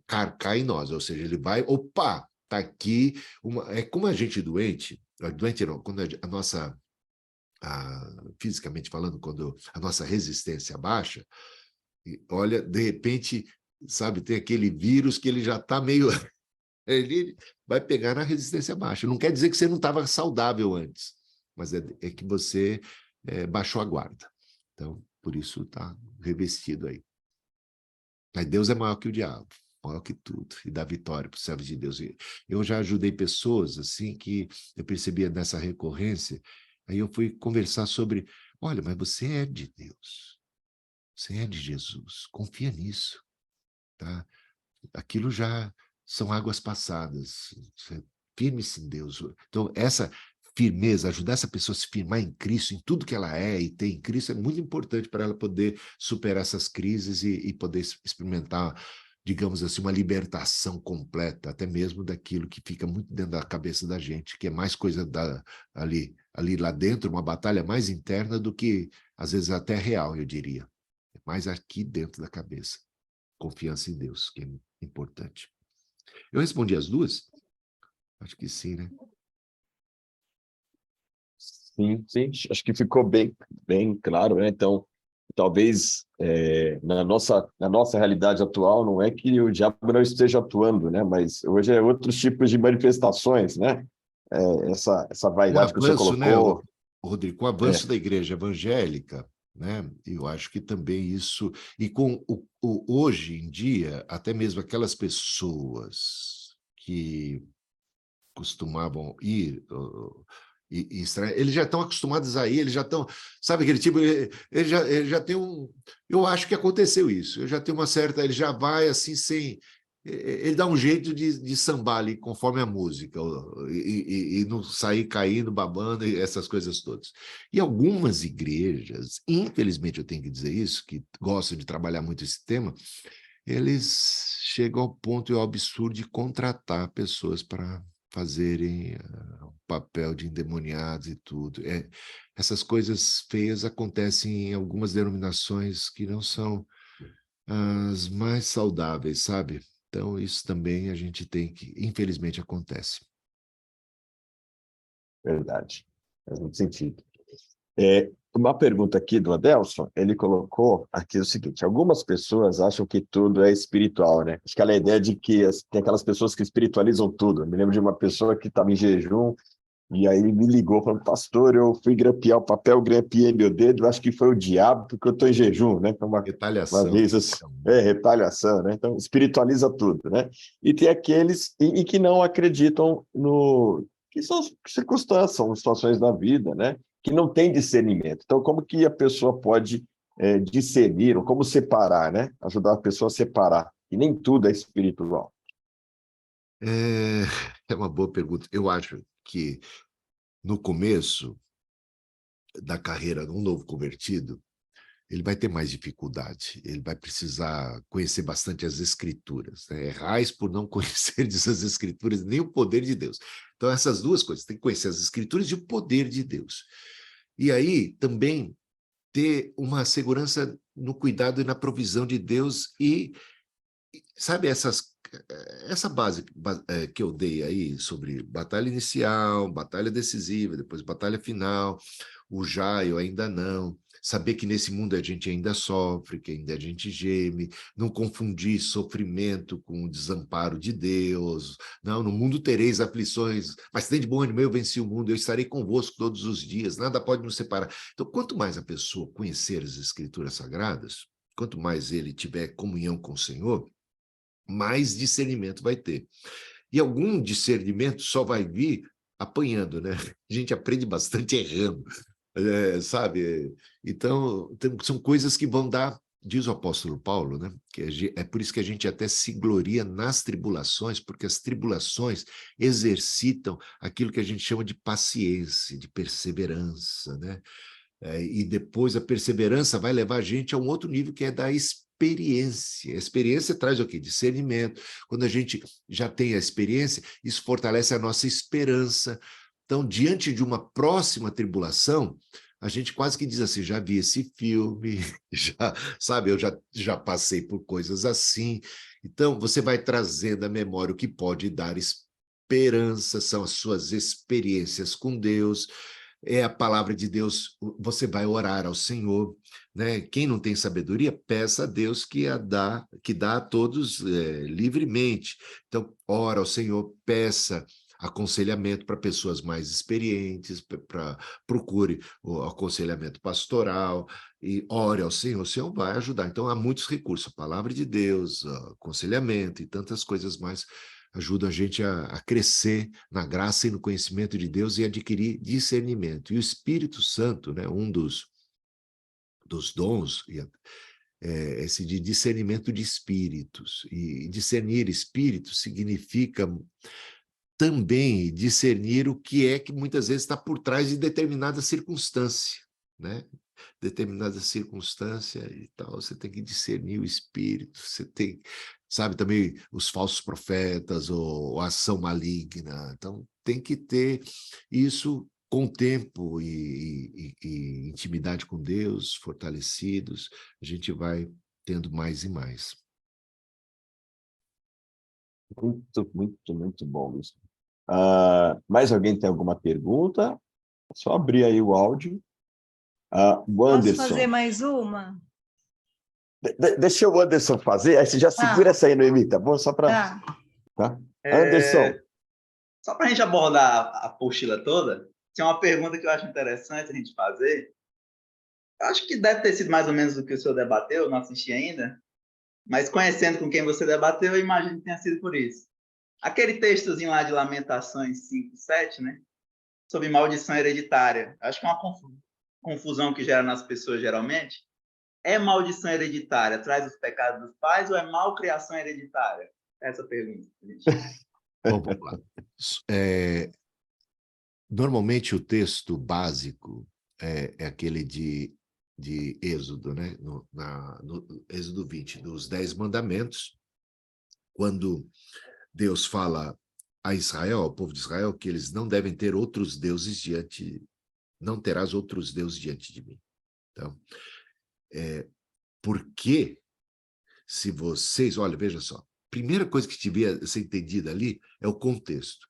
carcar em nós. Ou seja, ele vai, opa, está aqui, é como a gente doente não, quando a nossa, fisicamente falando, quando a nossa resistência baixa, olha, de repente, sabe, tem aquele vírus que ele já está meio... Ele vai pegar na resistência baixa. Não quer dizer que você não estava saudável antes, mas é que você baixou a guarda. Então, por isso está revestido aí. Mas Deus é maior que o diabo, maior que tudo, e dá vitória para os servos de Deus. Eu já ajudei pessoas assim que eu percebia nessa recorrência, aí eu fui conversar sobre, olha, mas você é de Deus, você é de Jesus, confia nisso, tá? Aquilo já são águas passadas, firme-se em Deus. Então, essa firmeza, ajudar essa pessoa a se firmar em Cristo, em tudo que ela é e tem em Cristo, é muito importante para ela poder superar essas crises e poder experimentar, digamos assim, uma libertação completa, até mesmo daquilo que fica muito dentro da cabeça da gente, que é mais coisa ali lá dentro, uma batalha mais interna do que, às vezes, até real, eu diria. É mais aqui dentro da cabeça. Confiança em Deus, que é importante. Eu respondi as duas? Acho que sim, né? Sim, sim, acho que ficou bem claro, né? Então, talvez na nossa realidade atual, não é que o diabo não esteja atuando, né? Mas hoje é outros tipos de manifestações, né? Essa O vaidade que você avanço, né, colocou. Rodrigo, o avanço da igreja evangélica, né? Eu acho que também isso... E com hoje em dia, até mesmo aquelas pessoas que costumavam ir... eles já estão acostumados a ir, eles já estão, sabe aquele tipo, ele já tem um, eu acho que aconteceu isso, eu já tenho uma certa, ele já vai assim sem, ele dá um jeito de sambar ali conforme a música, e não sair caindo, babando, e essas coisas todas. E algumas igrejas, infelizmente eu tenho que dizer isso, que gostam de trabalhar muito esse tema, eles chegam ao ponto e ao absurdo de contratar pessoas para fazerem o papel de endemoniados e tudo. Essas coisas feias acontecem em algumas denominações que não são as mais saudáveis, sabe? Então, isso também a gente tem que, infelizmente, acontece. Verdade, faz muito sentido. Uma pergunta aqui do Adelson, ele colocou aqui o seguinte: algumas pessoas acham que tudo é espiritual, né? Acho que a ideia de que tem aquelas pessoas que espiritualizam tudo. Eu me lembro de uma pessoa que estava em jejum, e aí ele me ligou falando: pastor, eu fui grampear o papel, grampeei meu dedo, acho que foi o diabo, porque eu estou em jejum, né? Então, uma Retaliação. vez assim, retaliação, né? Então, espiritualiza tudo, né? E tem aqueles que não acreditam que são circunstâncias, são situações da vida, né? Que não tem discernimento. Então, como que a pessoa pode discernir, ou como separar, né? Ajudar a pessoa a separar, e nem tudo é espiritual. É uma boa pergunta. Eu acho que no começo da carreira de um novo convertido, ele vai ter mais dificuldade, ele vai precisar conhecer bastante as Escrituras, né? Errais por não conhecer as Escrituras, nem o poder de Deus. Então, essas duas coisas, tem que conhecer as Escrituras e o poder de Deus. E aí, também, ter uma segurança no cuidado e na provisão de Deus e sabe, essa base que eu dei aí sobre batalha inicial, batalha decisiva, depois batalha final, o já, eu ainda não, saber que nesse mundo a gente ainda sofre, que ainda a gente geme, não confundir sofrimento com o desamparo de Deus, não, no mundo tereis aflições, mas tem de bom ânimo, eu venci o mundo, eu estarei convosco todos os dias, nada pode nos separar. Então, quanto mais a pessoa conhecer as Escrituras Sagradas, quanto mais ele tiver comunhão com o Senhor, mais discernimento vai ter. E algum discernimento só vai vir apanhando, né? A gente aprende bastante errando, sabe? Então, são coisas que vão dar, diz o apóstolo Paulo, né? Que é por isso que a gente até se gloria nas tribulações, porque as tribulações exercitam aquilo que a gente chama de paciência, de perseverança, né? E depois a perseverança vai levar a gente a um outro nível que é da experiência. A experiência traz o quê? Discernimento. Quando a gente já tem a experiência, isso fortalece a nossa esperança. Então, diante de uma próxima tribulação, a gente quase que diz assim, já vi esse filme, sabe, eu já passei por coisas assim. Então, você vai trazendo à memória o que pode dar esperança, são as suas experiências com Deus, é a palavra de Deus, você vai orar ao Senhor, né? Quem não tem sabedoria, peça a Deus que dá a todos livremente. Então, ora ao Senhor, peça aconselhamento para pessoas mais experientes, procure o aconselhamento pastoral e ore ao Senhor, o Senhor vai ajudar. Então, há muitos recursos, a palavra de Deus, aconselhamento e tantas coisas mais ajudam a gente a crescer na graça e no conhecimento de Deus e adquirir discernimento. E o Espírito Santo, né, um dos dons, é esse de discernimento de espíritos. E discernir espíritos significa também discernir o que é que muitas vezes está por trás de determinada circunstância, né? Determinada circunstância e tal, você tem que discernir o espírito, você tem, sabe, também os falsos profetas ou a ação maligna, então tem que ter isso com tempo e intimidade com Deus, fortalecidos, a gente vai tendo mais e mais. Muito, muito, muito bom isso. Mais alguém tem alguma pergunta? É só abrir aí o áudio. O Anderson. Posso fazer mais uma? Deixa o Anderson fazer, aí você já segura essa aí, Noemi, tá bom? Só para... Tá? Anderson. Só para a gente abordar a apostila toda, tinha uma pergunta que eu acho interessante a gente fazer. Eu acho que deve ter sido mais ou menos o que o senhor debateu, eu não assisti ainda, mas conhecendo com quem você debateu, eu imagino que tenha sido por isso. Aquele textozinho lá de Lamentações 5:7, né? Sobre maldição hereditária. Acho que é uma confusão que gera nas pessoas geralmente. É maldição hereditária, traz os pecados dos pais ou é malcriação hereditária? Essa pergunta, gente. Bom, vamos lá. Normalmente o texto básico é aquele de Êxodo, né? No Êxodo 20, dos 10 mandamentos, quando Deus fala a Israel, ao povo de Israel, que eles não devem ter outros deuses não terás outros deuses diante de mim. Então, porque se vocês, olha, veja só, primeira coisa que devia ser entendida ali é o contexto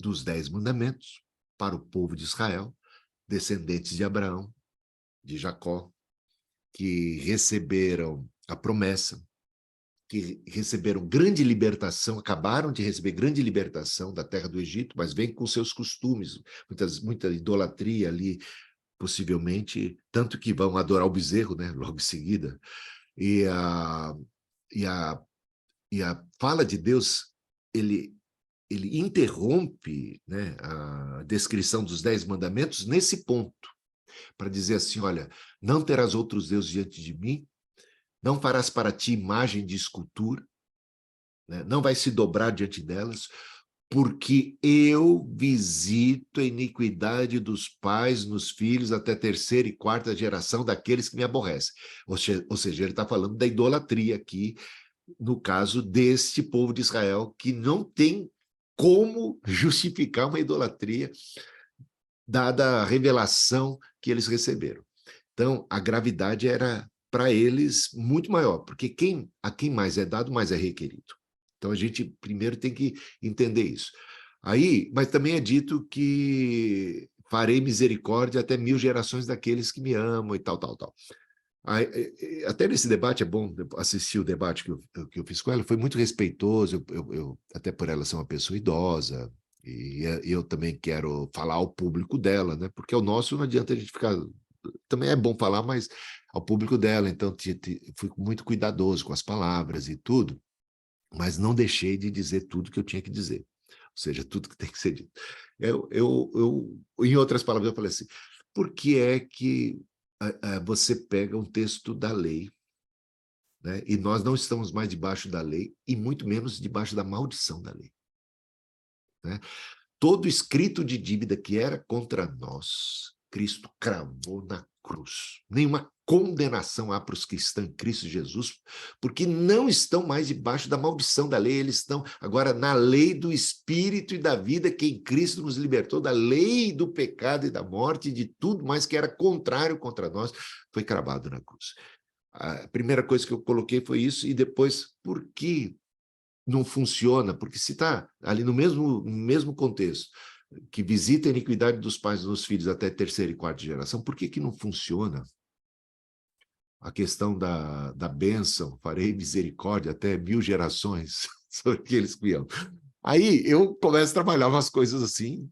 dos 10 mandamentos para o povo de Israel, descendentes de Abraão, de Jacó, que receberam a promessa, que receberam grande libertação, acabaram de receber grande libertação da terra do Egito, mas vem com seus costumes, muita idolatria ali, possivelmente, tanto que vão adorar o bezerro, né, logo em seguida. E a fala de Deus, ele interrompe, né, a descrição dos 10 mandamentos nesse ponto, para dizer assim, olha, não terás outros deuses diante de mim, não farás para ti imagem de escultura, né, não vai se dobrar diante delas, porque eu visito a iniquidade dos pais nos filhos até terceira e quarta geração daqueles que me aborrecem. Ou seja, ele está falando da idolatria aqui, no caso deste povo de Israel, que não tem como justificar uma idolatria, dada a revelação que eles receberam. Então, a gravidade era, para eles, muito maior, porque a quem mais é dado, mais é requerido. Então, a gente primeiro tem que entender isso. Aí, mas também é dito que farei misericórdia até 1000 gerações daqueles que me amam e tal, tal, tal. Aí, até nesse debate, é bom assistir o debate que eu fiz com ela, foi muito respeitoso, até por ela ser uma pessoa idosa, e eu também quero falar ao público dela, né? Porque o nosso não adianta a gente ficar... Também é bom falar, mas ao público dela, então fui muito cuidadoso com as palavras e tudo, mas não deixei de dizer tudo que eu tinha que dizer, ou seja, tudo que tem que ser dito. Em outras palavras, eu falei assim, por que é que você pega um texto da lei, né, e nós não estamos mais debaixo da lei, e muito menos debaixo da maldição da lei, né? Todo escrito de dívida que era contra nós, Cristo cravou na cruz. Nenhuma condenação há para os que estão em Cristo Jesus, porque não estão mais debaixo da maldição da lei, eles estão agora na lei do Espírito e da vida, que em Cristo nos libertou da lei do pecado e da morte, e de tudo mais que era contrário contra nós, foi cravado na cruz. A primeira coisa que eu coloquei foi isso, e depois, por que não funciona? Porque se está ali no mesmo contexto, que visita a iniquidade dos pais dos filhos até terceira e quarta geração, por que não funciona a questão da bênção, farei misericórdia até 1000 gerações sobre aqueles que me amam? Aí eu começo a trabalhar umas coisas assim,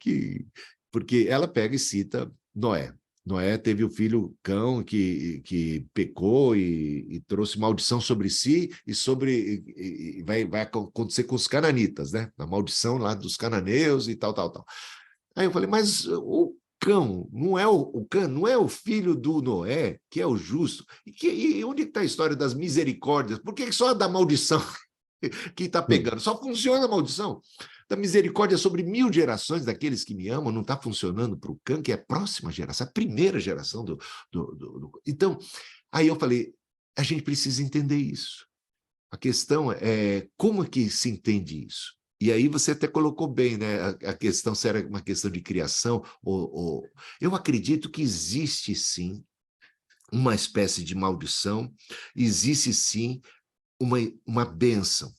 porque ela pega e cita Noé. Noé teve o filho Cão que pecou e trouxe maldição sobre si e vai acontecer com os cananitas, né? A maldição lá dos cananeus e tal, tal, tal. Aí eu falei, mas o Cão não é o Cão, não é o filho do Noé, que é o justo? E onde está a história das misericórdias? Por que só da maldição que está pegando? Só funciona a maldição da misericórdia sobre 1000 gerações daqueles que me amam, não está funcionando para o Cã, que é a próxima geração, a primeira geração Então, aí eu falei, a gente precisa entender isso. A questão é como é que se entende isso? E aí você até colocou bem, né? A questão, se era uma questão de criação, eu acredito que existe sim uma espécie de maldição, existe sim uma bênção.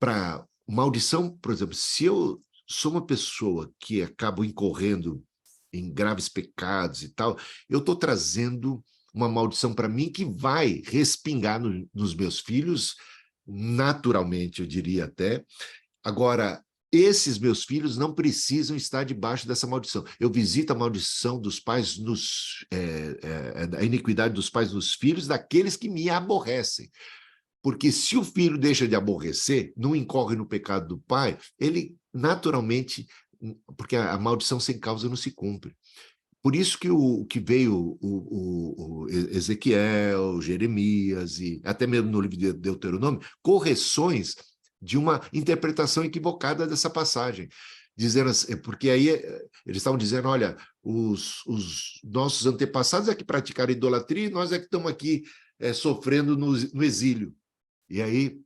Para maldição, por exemplo, se eu sou uma pessoa que acabo incorrendo em graves pecados e tal, eu estou trazendo uma maldição para mim que vai respingar nos meus filhos, naturalmente, eu diria até. Agora, esses meus filhos não precisam estar debaixo dessa maldição. Eu visito a maldição dos pais, a iniquidade dos pais nos filhos, daqueles que me aborrecem. Porque se o filho deixa de aborrecer, não incorre no pecado do pai, ele naturalmente, porque a maldição sem causa não se cumpre. Por isso que veio o Ezequiel, Jeremias, e até mesmo no livro de Deuteronômio, correções de uma interpretação equivocada dessa passagem. Dizendo assim, porque aí eles estavam dizendo, olha, os nossos antepassados é que praticaram idolatria e nós é que estamos aqui sofrendo no exílio. E aí,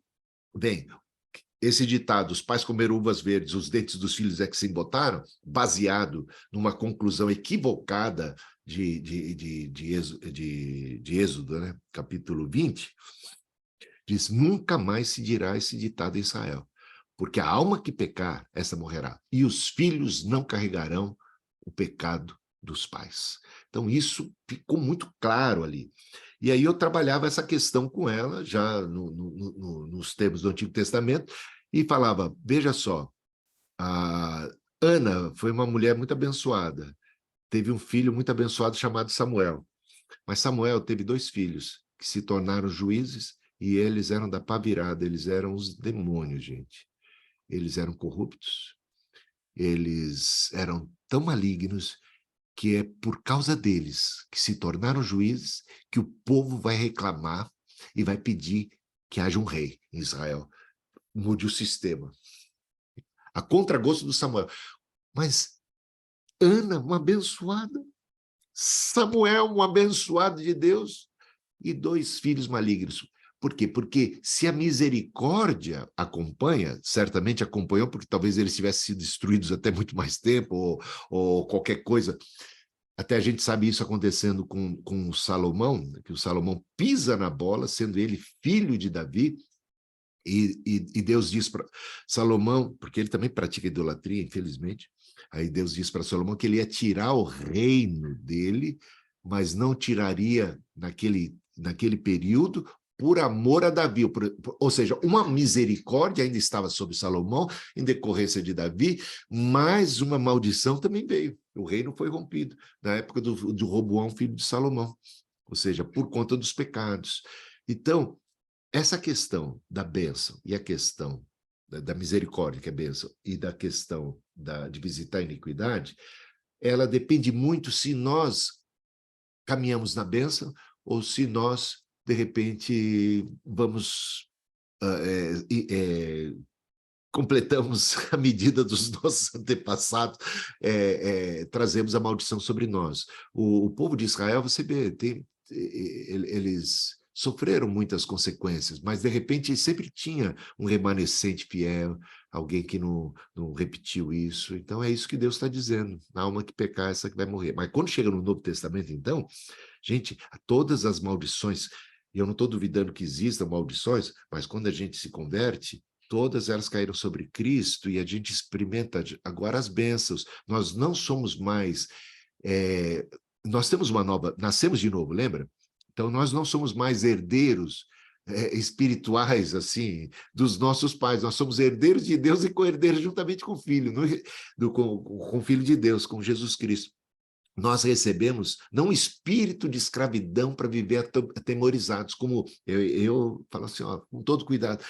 bem, esse ditado, os pais comeram uvas verdes, os dentes dos filhos é que se embotaram, baseado numa conclusão equivocada de Êxodo, né? Capítulo 20, diz, nunca mais se dirá esse ditado em Israel, porque a alma que pecar, essa morrerá, e os filhos não carregarão o pecado dos pais. Então, isso ficou muito claro ali. E aí eu trabalhava essa questão com ela, já nos termos do Antigo Testamento, e falava, veja só, a Ana foi uma mulher muito abençoada, teve um filho muito abençoado chamado Samuel, mas Samuel teve 2 filhos que se tornaram juízes e eles eram da pá virada, eles eram os demônios, gente. Eles eram corruptos, eles eram tão malignos que é por causa deles, que se tornaram juízes, que o povo vai reclamar e vai pedir que haja um rei em Israel. Mude o sistema. a contragosto do Samuel. Mas Ana, uma abençoada, Samuel, um abençoado de Deus, e 2 filhos malignos. Por quê? Porque se a misericórdia acompanha, certamente acompanhou, porque talvez eles tivessem sido destruídos até muito mais tempo, ou qualquer coisa. Até a gente sabe isso acontecendo com o Salomão, que o Salomão pisa na bola, sendo ele filho de Davi, e Deus diz para Salomão, porque ele também pratica idolatria, infelizmente, aí Deus diz para Salomão que ele ia tirar o reino dele, mas não tiraria naquele período por amor a Davi, ou seja, uma misericórdia ainda estava sobre Salomão, em decorrência de Davi, mas uma maldição também veio. O reino foi rompido na época do Roboão, filho de Salomão, ou seja, por conta dos pecados. Então, essa questão da bênção e a questão da misericórdia, que é bênção, e da questão de visitar a iniquidade, ela depende muito se nós caminhamos na bênção ou se nós, de repente, vamos... completamos a medida dos nossos antepassados, trazemos a maldição sobre nós. O povo de Israel, você vê, eles sofreram muitas consequências, mas de repente sempre tinha um remanescente fiel, alguém que não repetiu isso. Então é isso que Deus está dizendo, a alma que pecar, essa que vai morrer. Mas quando chega no Novo Testamento, então, gente, todas as maldições, e eu não estou duvidando que existam maldições, mas quando a gente se converte, todas elas caíram sobre Cristo e a gente experimenta agora as bênçãos. Nós não somos mais... nós temos nascemos de novo, lembra? Então nós não somos mais herdeiros espirituais, assim, dos nossos pais. Nós somos herdeiros de Deus e co-herdeiros juntamente com o Filho, com o Filho de Deus, com Jesus Cristo. Nós recebemos não um espírito de escravidão para viver atemorizados, como eu falo assim, ó, com todo cuidado.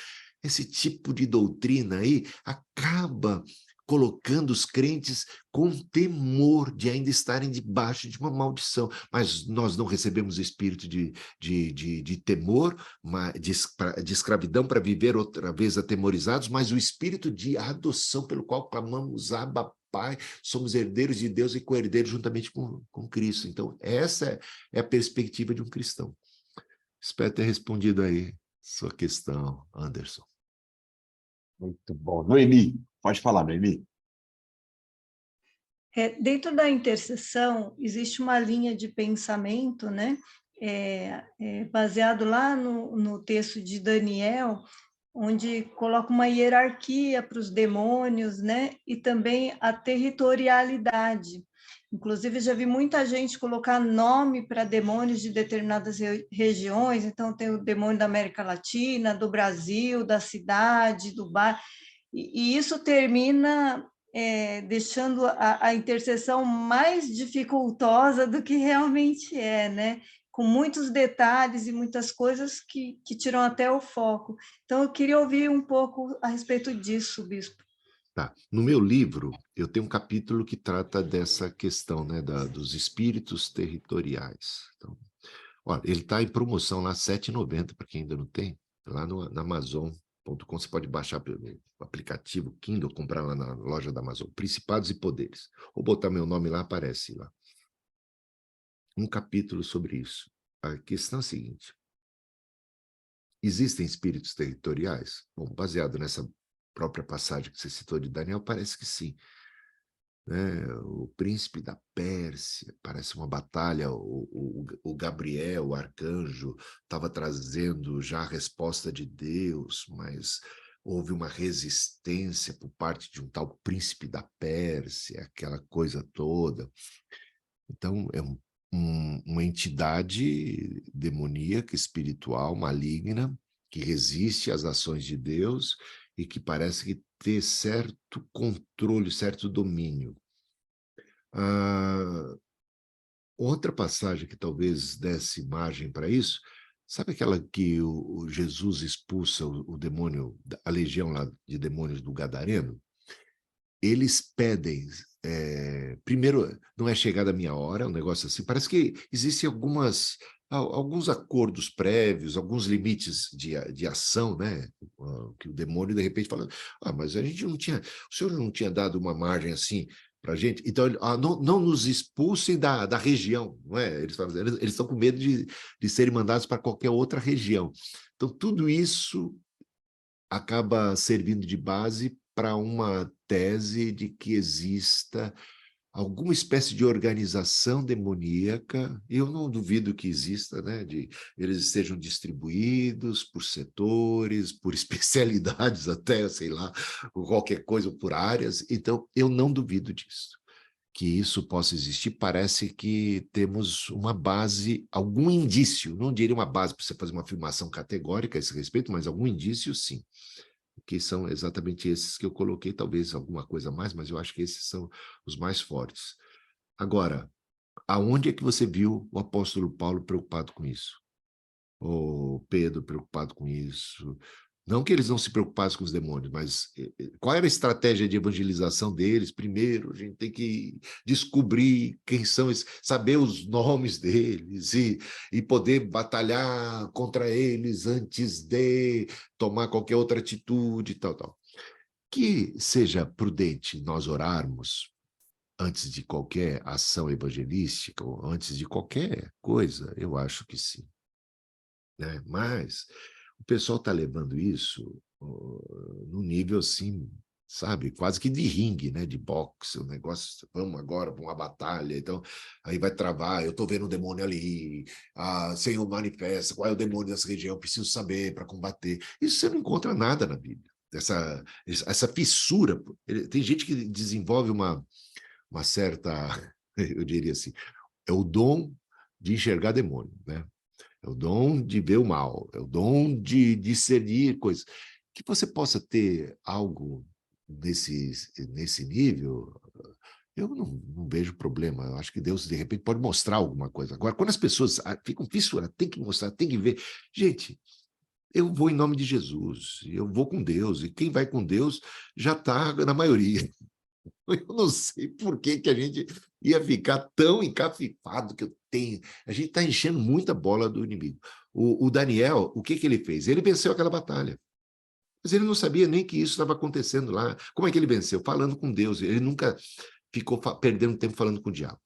Esse tipo de doutrina aí acaba colocando os crentes com temor de ainda estarem debaixo de uma maldição. Mas nós não recebemos o espírito de temor, de escravidão para viver outra vez atemorizados, mas o espírito de adoção pelo qual clamamos Abba, Pai, somos herdeiros de Deus e co-herdeiros juntamente com Cristo. Então, essa é a perspectiva de um cristão. Espero ter respondido aí sua questão, Anderson. Muito bom. Noemi, pode falar, Noemi. Dentro da intercessão, existe uma linha de pensamento, né? Baseado lá no texto de Daniel, onde coloca uma hierarquia para os demônios, né? E também a territorialidade. Inclusive, já vi muita gente colocar nome para demônios de determinadas regiões, então tem o demônio da América Latina, do Brasil, da cidade, do bairro, e isso termina deixando a intercessão mais dificultosa do que realmente é, né? Com muitos detalhes e muitas coisas que tiram até o foco. Então, eu queria ouvir um pouco a respeito disso, Bispo. Tá. No meu livro, eu tenho um capítulo que trata dessa questão, né, dos espíritos territoriais. Então, olha, ele está em promoção lá, R$ 7,90, para quem ainda não tem, lá na Amazon.com, você pode baixar pelo aplicativo Kindle, comprar lá na loja da Amazon, Principados e Poderes. Ou botar meu nome lá, aparece lá. Um capítulo sobre isso. A questão é a seguinte: existem espíritos territoriais? Bom, baseado nessa própria passagem que você citou de Daniel, parece que sim. O príncipe da Pérsia, parece uma batalha, o Gabriel, o arcanjo, estava trazendo já a resposta de Deus, mas houve uma resistência por parte de um tal príncipe da Pérsia, aquela coisa toda. Então, é uma entidade demoníaca, espiritual, maligna, que resiste às ações de Deus e que parece que ter certo controle, certo domínio. Outra passagem que talvez desse margem para isso, sabe aquela que o Jesus expulsa o demônio, a legião lá de demônios do Gadareno? Eles pedem, primeiro, não é chegada a minha hora, um negócio assim, parece que existem algumas alguns acordos prévios, alguns limites de ação, né? Que o demônio, de repente, fala, mas a gente não tinha, o senhor não tinha dado uma margem assim para a gente, então não nos expulsem da região, não é? Eles estão com medo de serem mandados para qualquer outra região. Então, tudo isso acaba servindo de base para uma tese de que exista alguma espécie de organização demoníaca. Eu não duvido que exista, né? Eles estejam distribuídos por setores, por especialidades até, sei lá, por qualquer coisa, por áreas. Então, eu não duvido disso. Que isso possa existir, parece que temos uma base, algum indício, não diria uma base para você fazer uma afirmação categórica a esse respeito, mas algum indício, sim. Que são exatamente esses que eu coloquei, talvez alguma coisa a mais, mas eu acho que esses são os mais fortes. Agora, aonde é que você viu o apóstolo Paulo preocupado com isso? Ou Pedro preocupado com isso? Não que eles não se preocupassem com os demônios, mas qual era a estratégia de evangelização deles? Primeiro, a gente tem que descobrir quem são, saber os nomes deles e poder batalhar contra eles antes de tomar qualquer outra atitude, tal. Que seja prudente nós orarmos antes de qualquer ação evangelística, ou antes de qualquer coisa, eu acho que sim. Né? Mas o pessoal está levando isso num nível assim, sabe, quase que de ringue, né, de boxe, o negócio, vamos agora para uma batalha, então aí vai travar, eu estou vendo um demônio ali, Senhor manifesta, qual é o demônio dessa região, eu preciso saber para combater. Isso você não encontra nada na Bíblia, essa fissura. Tem gente que desenvolve uma certa, eu diria assim, é o dom de enxergar demônio, né? É o dom de ver o mal, é o dom de discernir coisas. Que você possa ter algo nesse nível, eu não vejo problema. Eu acho que Deus, de repente, pode mostrar alguma coisa. Agora, quando as pessoas ficam fissuradas, tem que mostrar, tem que ver. Gente, eu vou em nome de Jesus, eu vou com Deus, e quem vai com Deus já está na maioria. Eu não sei por que a gente ia ficar tão encafifado que eu tenho. A gente está enchendo muita bola do inimigo. O Daniel, o que ele fez? Ele venceu aquela batalha. Mas ele não sabia nem que isso estava acontecendo lá. Como é que ele venceu? Falando com Deus. Ele nunca ficou perdendo tempo falando com o diabo.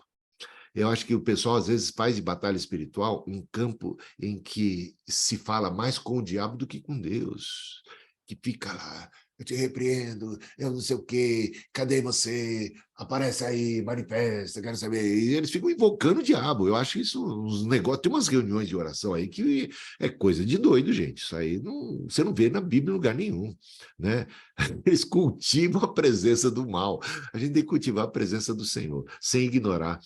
Eu acho que o pessoal, às vezes, faz de batalha espiritual um campo em que se fala mais com o diabo do que com Deus. Que fica lá, eu te repreendo, eu não sei o quê, cadê você? Aparece aí, manifesta, quero saber. E eles ficam invocando o diabo. Eu acho isso uns negócios. Tem umas reuniões de oração aí que é coisa de doido, gente. Isso aí você não vê na Bíblia em lugar nenhum, né? Eles cultivam a presença do mal. A gente tem que cultivar a presença do Senhor, sem ignorar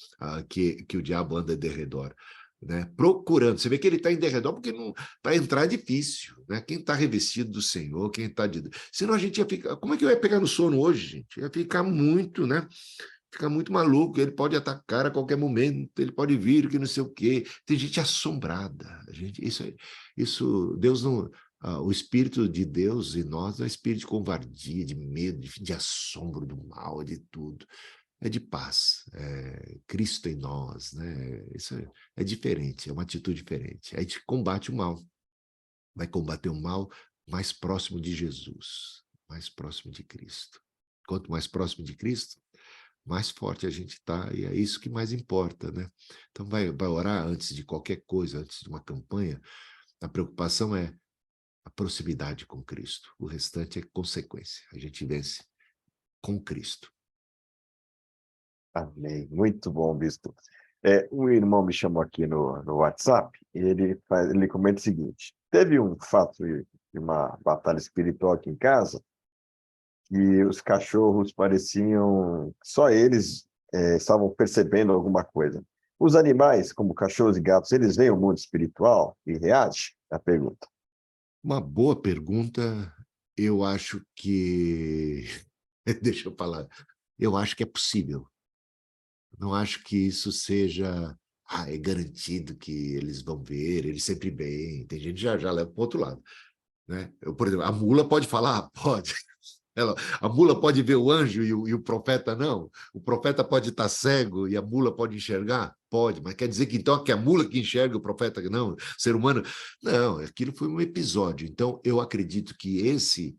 que o diabo anda de redor. Né? Procurando, você vê que ele está em derredor porque para entrar é difícil, né? Quem está revestido do Senhor, quem está senão a gente ia ficar, como é que eu ia pegar no sono hoje, gente? Ia ficar muito, né? Ficar muito maluco, ele pode atacar a qualquer momento, ele pode vir, que não sei o quê. Tem gente assombrada, isso Deus não, o Espírito de Deus em nós não é espírito de covardia, de medo, de assombro do mal, de tudo. É de paz, Cristo em nós, né? Isso é diferente, é uma atitude diferente. A gente combate o mal, vai combater o mal mais próximo de Jesus, mais próximo de Cristo. Quanto mais próximo de Cristo, mais forte a gente está, e é isso que mais importa, né? Então vai orar antes de qualquer coisa, antes de uma campanha, a preocupação é a proximidade com Cristo, o restante é consequência, a gente vence com Cristo. Amém. Muito bom, bispo. Um irmão me chamou aqui no WhatsApp, e ele comenta o seguinte: teve um fato de uma batalha espiritual aqui em casa, e os cachorros pareciam, só eles estavam percebendo alguma coisa. Os animais, como cachorros e gatos, eles veem o mundo espiritual e reagem? É a pergunta. Uma boa pergunta, eu acho que... Deixa eu falar. Eu acho que é possível. Não acho que isso seja... é garantido que eles vão ver, eles sempre veem. Tem gente que já leva para o outro lado. Né? Por exemplo, a mula pode falar? Pode. A mula pode ver o anjo e o profeta não? O profeta pode estar cego e a mula pode enxergar? Pode, mas quer dizer que então que a mula que enxerga o profeta não? O ser humano? Não, aquilo foi um episódio. Então, eu acredito que esse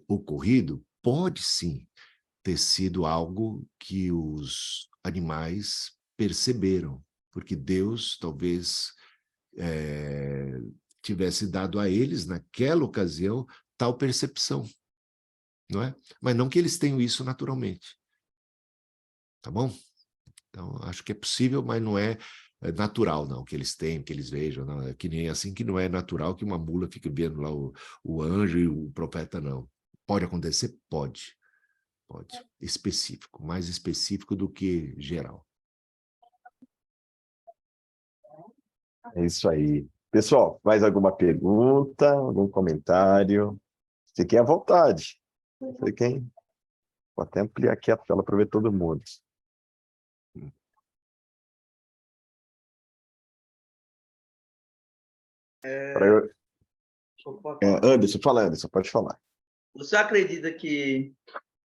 ocorrido pode sim ter sido algo que os animais perceberam, porque Deus talvez tivesse dado a eles, naquela ocasião, tal percepção, não é? Mas não que eles tenham isso naturalmente, tá bom? Então, acho que é possível, mas não é natural, não, que eles tenham, que eles vejam, não. É que nem assim que não é natural que uma mula fique vendo lá o anjo e o profeta, não. Pode acontecer? Pode. Pode. Específico, mais específico do que geral. É isso aí. Pessoal, mais alguma pergunta, algum comentário? Fiquem à vontade. Fiquem. Vou até ampliar aqui a tela para ver todo mundo. Anderson, fala, Anderson, pode falar. Você acredita que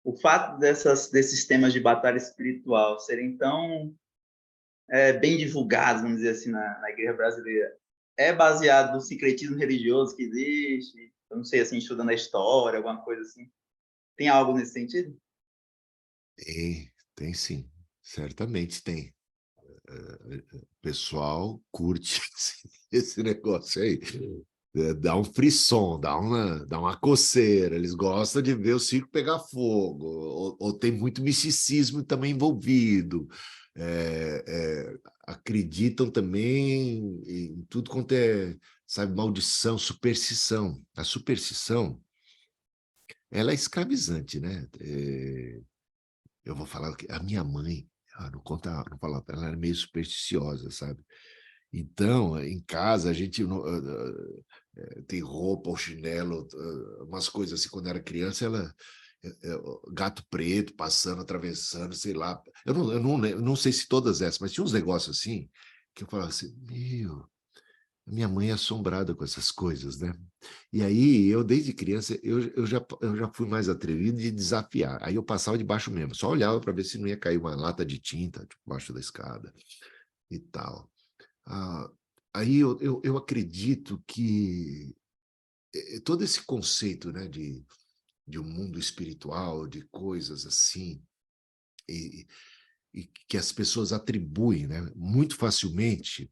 o fato desses temas de batalha espiritual serem tão bem divulgados, vamos dizer assim, na igreja brasileira, é baseado no sincretismo religioso que existe? Eu não sei, assim, estudando a história, alguma coisa assim. Tem algo nesse sentido? Tem sim. Certamente tem. O pessoal curte esse negócio aí. Dá um frisson, dá uma coceira. Eles gostam de ver o circo pegar fogo, ou tem muito misticismo também envolvido. Acreditam também em tudo quanto é, sabe, maldição, superstição. A superstição, ela é escravizante, né? Eu vou falar que a minha mãe, não fala, ela era meio supersticiosa, sabe? Então, em casa, a gente tem roupa ou chinelo, umas coisas assim. Quando era criança, gato preto passando, atravessando, sei lá. Eu não sei se todas essas, mas tinha uns negócios assim que eu falava assim, minha mãe é assombrada com essas coisas, né? E aí, eu desde criança, eu já fui mais atrevido de desafiar. Aí eu passava debaixo mesmo, só olhava para ver se não ia cair uma lata de tinta debaixo da escada e tal. Aí eu acredito que todo esse conceito, né, de um mundo espiritual, de coisas assim, e que as pessoas atribuem, né, muito facilmente.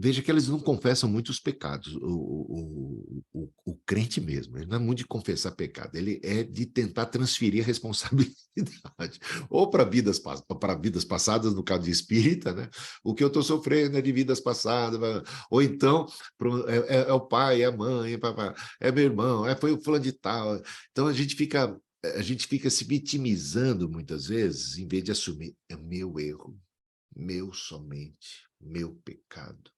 Veja que eles não confessam muito os pecados. O crente mesmo, ele não é muito de confessar pecado, ele é de tentar transferir a responsabilidade, ou para vidas passadas, no caso de espírita, né? O que eu estou sofrendo é de vidas passadas, ou então é o pai, é a mãe, é meu irmão, foi o fulano de tal. Então a gente fica se vitimizando muitas vezes, em vez de assumir, é meu erro, meu somente, meu pecado.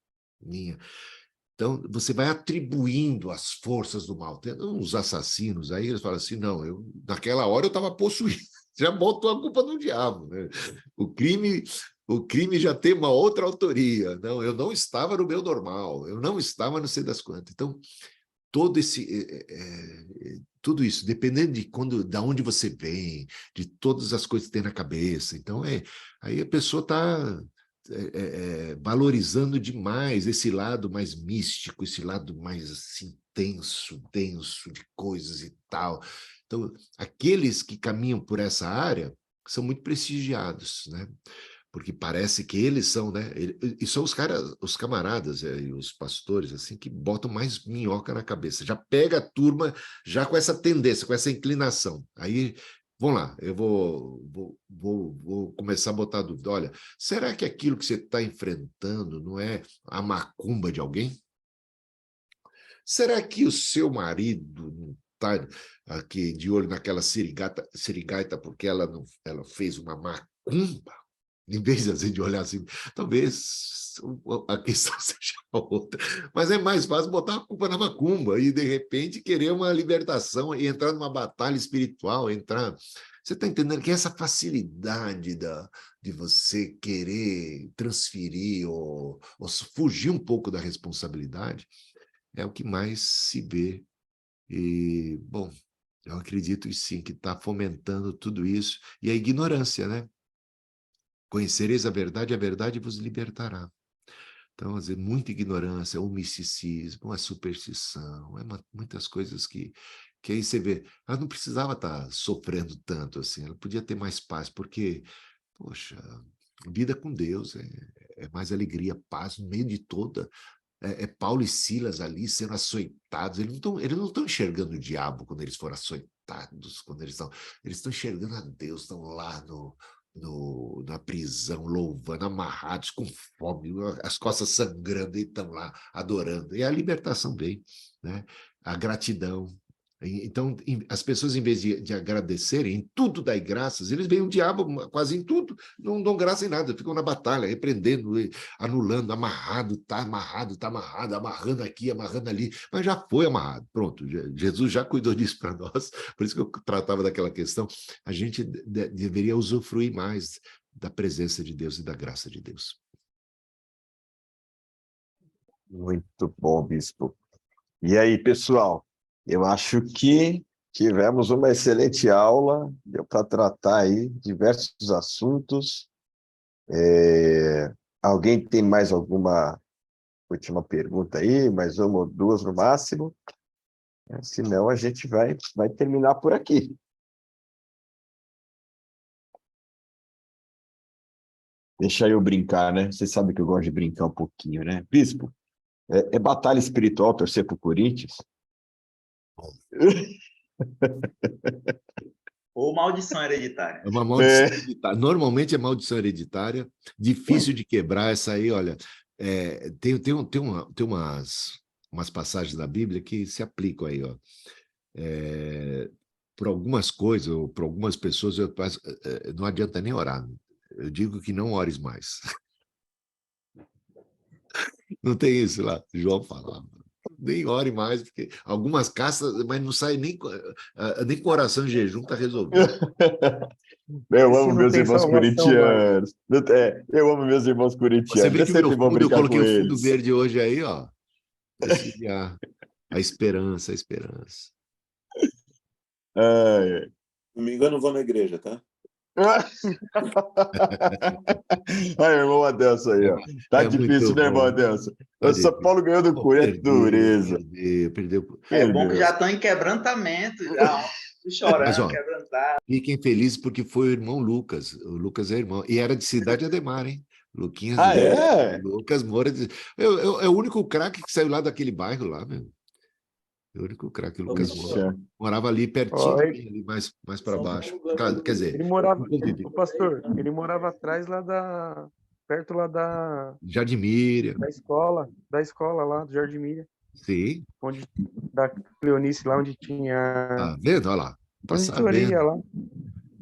Minha. Então, você vai atribuindo as forças do mal. Tem uns assassinos aí, eles falam assim, não, naquela hora eu estava possuído. Já botou a culpa no diabo, né? O crime já tem uma outra autoria. Não, eu não estava no meu normal, eu não estava não sei das quantas. Então, tudo isso, dependendo de onde você vem, de todas as coisas que tem na cabeça. Então, aí a pessoa está valorizando demais esse lado mais místico, esse lado mais assim, denso de coisas e tal. Então, aqueles que caminham por essa área são muito prestigiados, né? Porque parece que eles são, né? E são os camaradas e os pastores assim que botam mais minhoca na cabeça. Já pega a turma já com essa tendência, com essa inclinação. Aí, vamos lá, eu vou começar a botar dúvida. Olha, será que aquilo que você está enfrentando não é a macumba de alguém? Será que o seu marido não está aqui de olho naquela sirigaita porque ela fez uma macumba? Em vez de olhar assim, talvez a questão seja outra. Mas é mais fácil botar a culpa na macumba e, de repente, querer uma libertação e entrar numa batalha espiritual, entrar... Você está entendendo que essa facilidade de você querer transferir ou fugir um pouco da responsabilidade é o que mais se vê. E, bom, Eu acredito que sim, que está fomentando tudo isso. E a ignorância, né? Conhecereis a verdade vos libertará. Então, às vezes, muita ignorância, o misticismo, a superstição, muitas coisas que aí você vê. Ela não precisava estar sofrendo tanto assim, ela podia ter mais paz, porque, poxa, vida com Deus é mais alegria, paz no meio de toda. É Paulo e Silas ali sendo açoitados, eles não estão enxergando o diabo quando eles foram açoitados, quando eles estão enxergando a Deus, estão lá na prisão, louvando, amarrados, com fome, as costas sangrando, e estão lá adorando. E a libertação vem, né? A gratidão. Então, as pessoas, em vez de agradecerem, em tudo dar graças, eles veem o diabo quase em tudo, não dão graça em nada, ficam na batalha, repreendendo, anulando, amarrado, amarrando aqui, amarrando ali, mas já foi amarrado, pronto, Jesus já cuidou disso para nós, por isso que eu tratava daquela questão, a gente deveria usufruir mais da presença de Deus e da graça de Deus. Muito bom, bispo. E aí, pessoal? Eu acho que tivemos uma excelente aula, deu para tratar aí diversos assuntos. Alguém tem mais alguma última pergunta aí? Mais uma ou duas no máximo? Senão a gente vai terminar por aqui. Deixa eu brincar, né? Você sabe que eu gosto de brincar um pouquinho, né? Bispo, é batalha espiritual torcer para o Corinthians? Ou maldição hereditária. É uma maldição hereditária. Normalmente é maldição hereditária, difícil de quebrar. Essa aí, olha, tem umas passagens da Bíblia que se aplicam aí, ó. Por algumas coisas, ou por algumas pessoas, não adianta nem orar. Eu digo que não ores mais. Não tem isso lá, João falava. Nem ore mais, porque algumas caças, mas não sai nem com oração e jejum, está resolvido. Eu amo meus irmãos corintianos. Eu amo meus irmãos corintianos. Você vê que sempre vou eu coloquei com o fundo eles. verde hoje aí, ó. A esperança, a esperança. Não me engano, eu vou na igreja, tá? Aí, irmão Adelson aí, ó. Tá difícil, né, irmão Adelson? O São Paulo ganhou do Corinthians, dureza. Perdeu. É bom que já estão em quebrantamento, já chorando, Mas, ó, quebrantado. fiquem felizes porque foi o irmão Lucas. O Lucas é irmão. E era de Cidade Ademar, hein? Luquinhas. Lucas Moura. É o único craque que saiu lá daquele bairro lá, meu. É o único craque, o Lucas Moura. Morava ali pertinho, ali mais para baixo. Quer dizer, ele morava, o pastor, ele morava atrás lá perto lá da Jardim Miriam. Da escola lá, do Jardim Miriam. Sim. Da Cleonice, lá onde tinha... Tá vendo? Olha lá. Tá sabendo. Lá.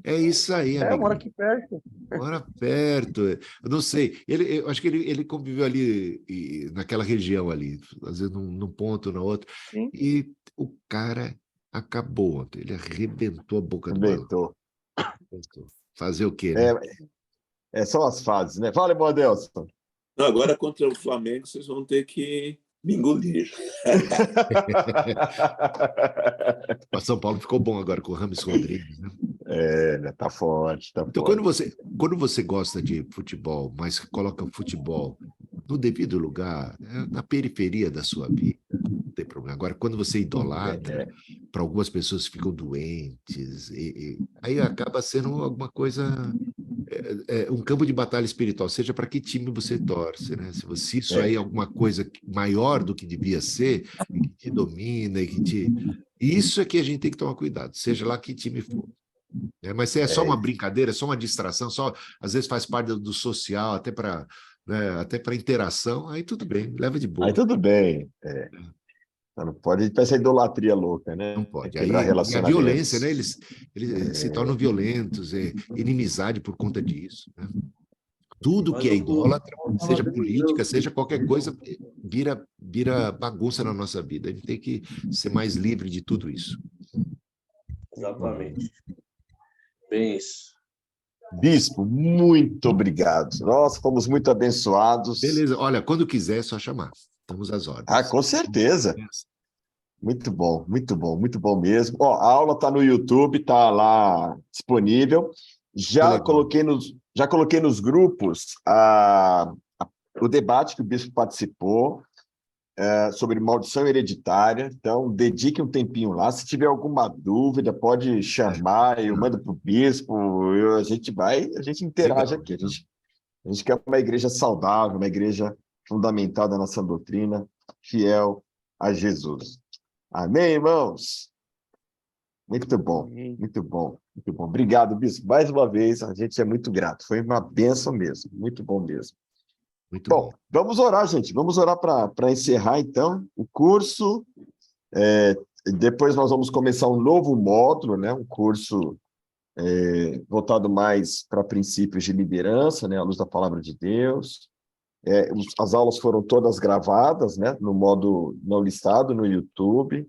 É isso aí, amigo. Mora aqui perto. Mora perto. Eu não sei. Eu acho que ele conviveu ali, naquela região ali, às vezes num ponto, na outra. Sim. E o cara acabou ontem. Ele arrebentou a boca do balão. Fazer o quê, né? São as fases, né? Fala, irmão Adelson. Agora, contra o Flamengo, vocês vão ter que me engolir. O São Paulo ficou bom agora com o Rames Rodrigues, né? Tá forte, tá então, forte. Quando você gosta de futebol, mas coloca o futebol no devido lugar, na periferia da sua vida, não tem problema. Agora, quando você idolatra, para algumas pessoas ficam doentes, aí acaba sendo alguma coisa, um campo de batalha espiritual, seja para que time você torce, né? Se isso aí é alguma coisa maior do que devia ser, e que te domina, isso é que a gente tem que tomar cuidado, seja lá que time for. Mas se é só uma brincadeira, só uma distração, às vezes faz parte do social, até para interação, aí tudo bem, leva de boa. Aí tudo bem. Não pode ter essa idolatria louca, né? Não pode. Aí a violência, né? Eles se tornam violentos, inimizade por conta disso. Né? Tudo que é idólatra, seja política, seja qualquer coisa, vira bagunça na nossa vida. A gente tem que ser mais livre de tudo isso. Exatamente. Bem isso. Bispo, muito obrigado. Nós fomos muito abençoados. Beleza. Olha, quando quiser, é só chamar. Estamos às ordens. Com certeza. Muito bom, muito bom mesmo. Ó, a aula está no YouTube, está lá disponível. Já legal. coloquei nos grupos o debate que o bispo participou sobre maldição hereditária. Então, dedique um tempinho lá. Se tiver alguma dúvida, pode chamar, eu mando para o bispo, a gente interage Legal, aqui. legal. A gente quer uma igreja saudável, uma igreja fundamentada na sã doutrina, fiel a Jesus. Amém, irmãos? Muito bom, Amém. muito bom, muito bom. Obrigado, bispo. Mais uma vez, a gente é muito grato. Foi uma bênção mesmo, muito bom mesmo. Muito Bom, bom. vamos orar, gente. Vamos orar para encerrar, então, o curso. Depois nós vamos começar um novo módulo, né? Um curso voltado mais para princípios de liderança, né? À luz da palavra de Deus. As aulas foram todas gravadas, né? No modo não listado no YouTube.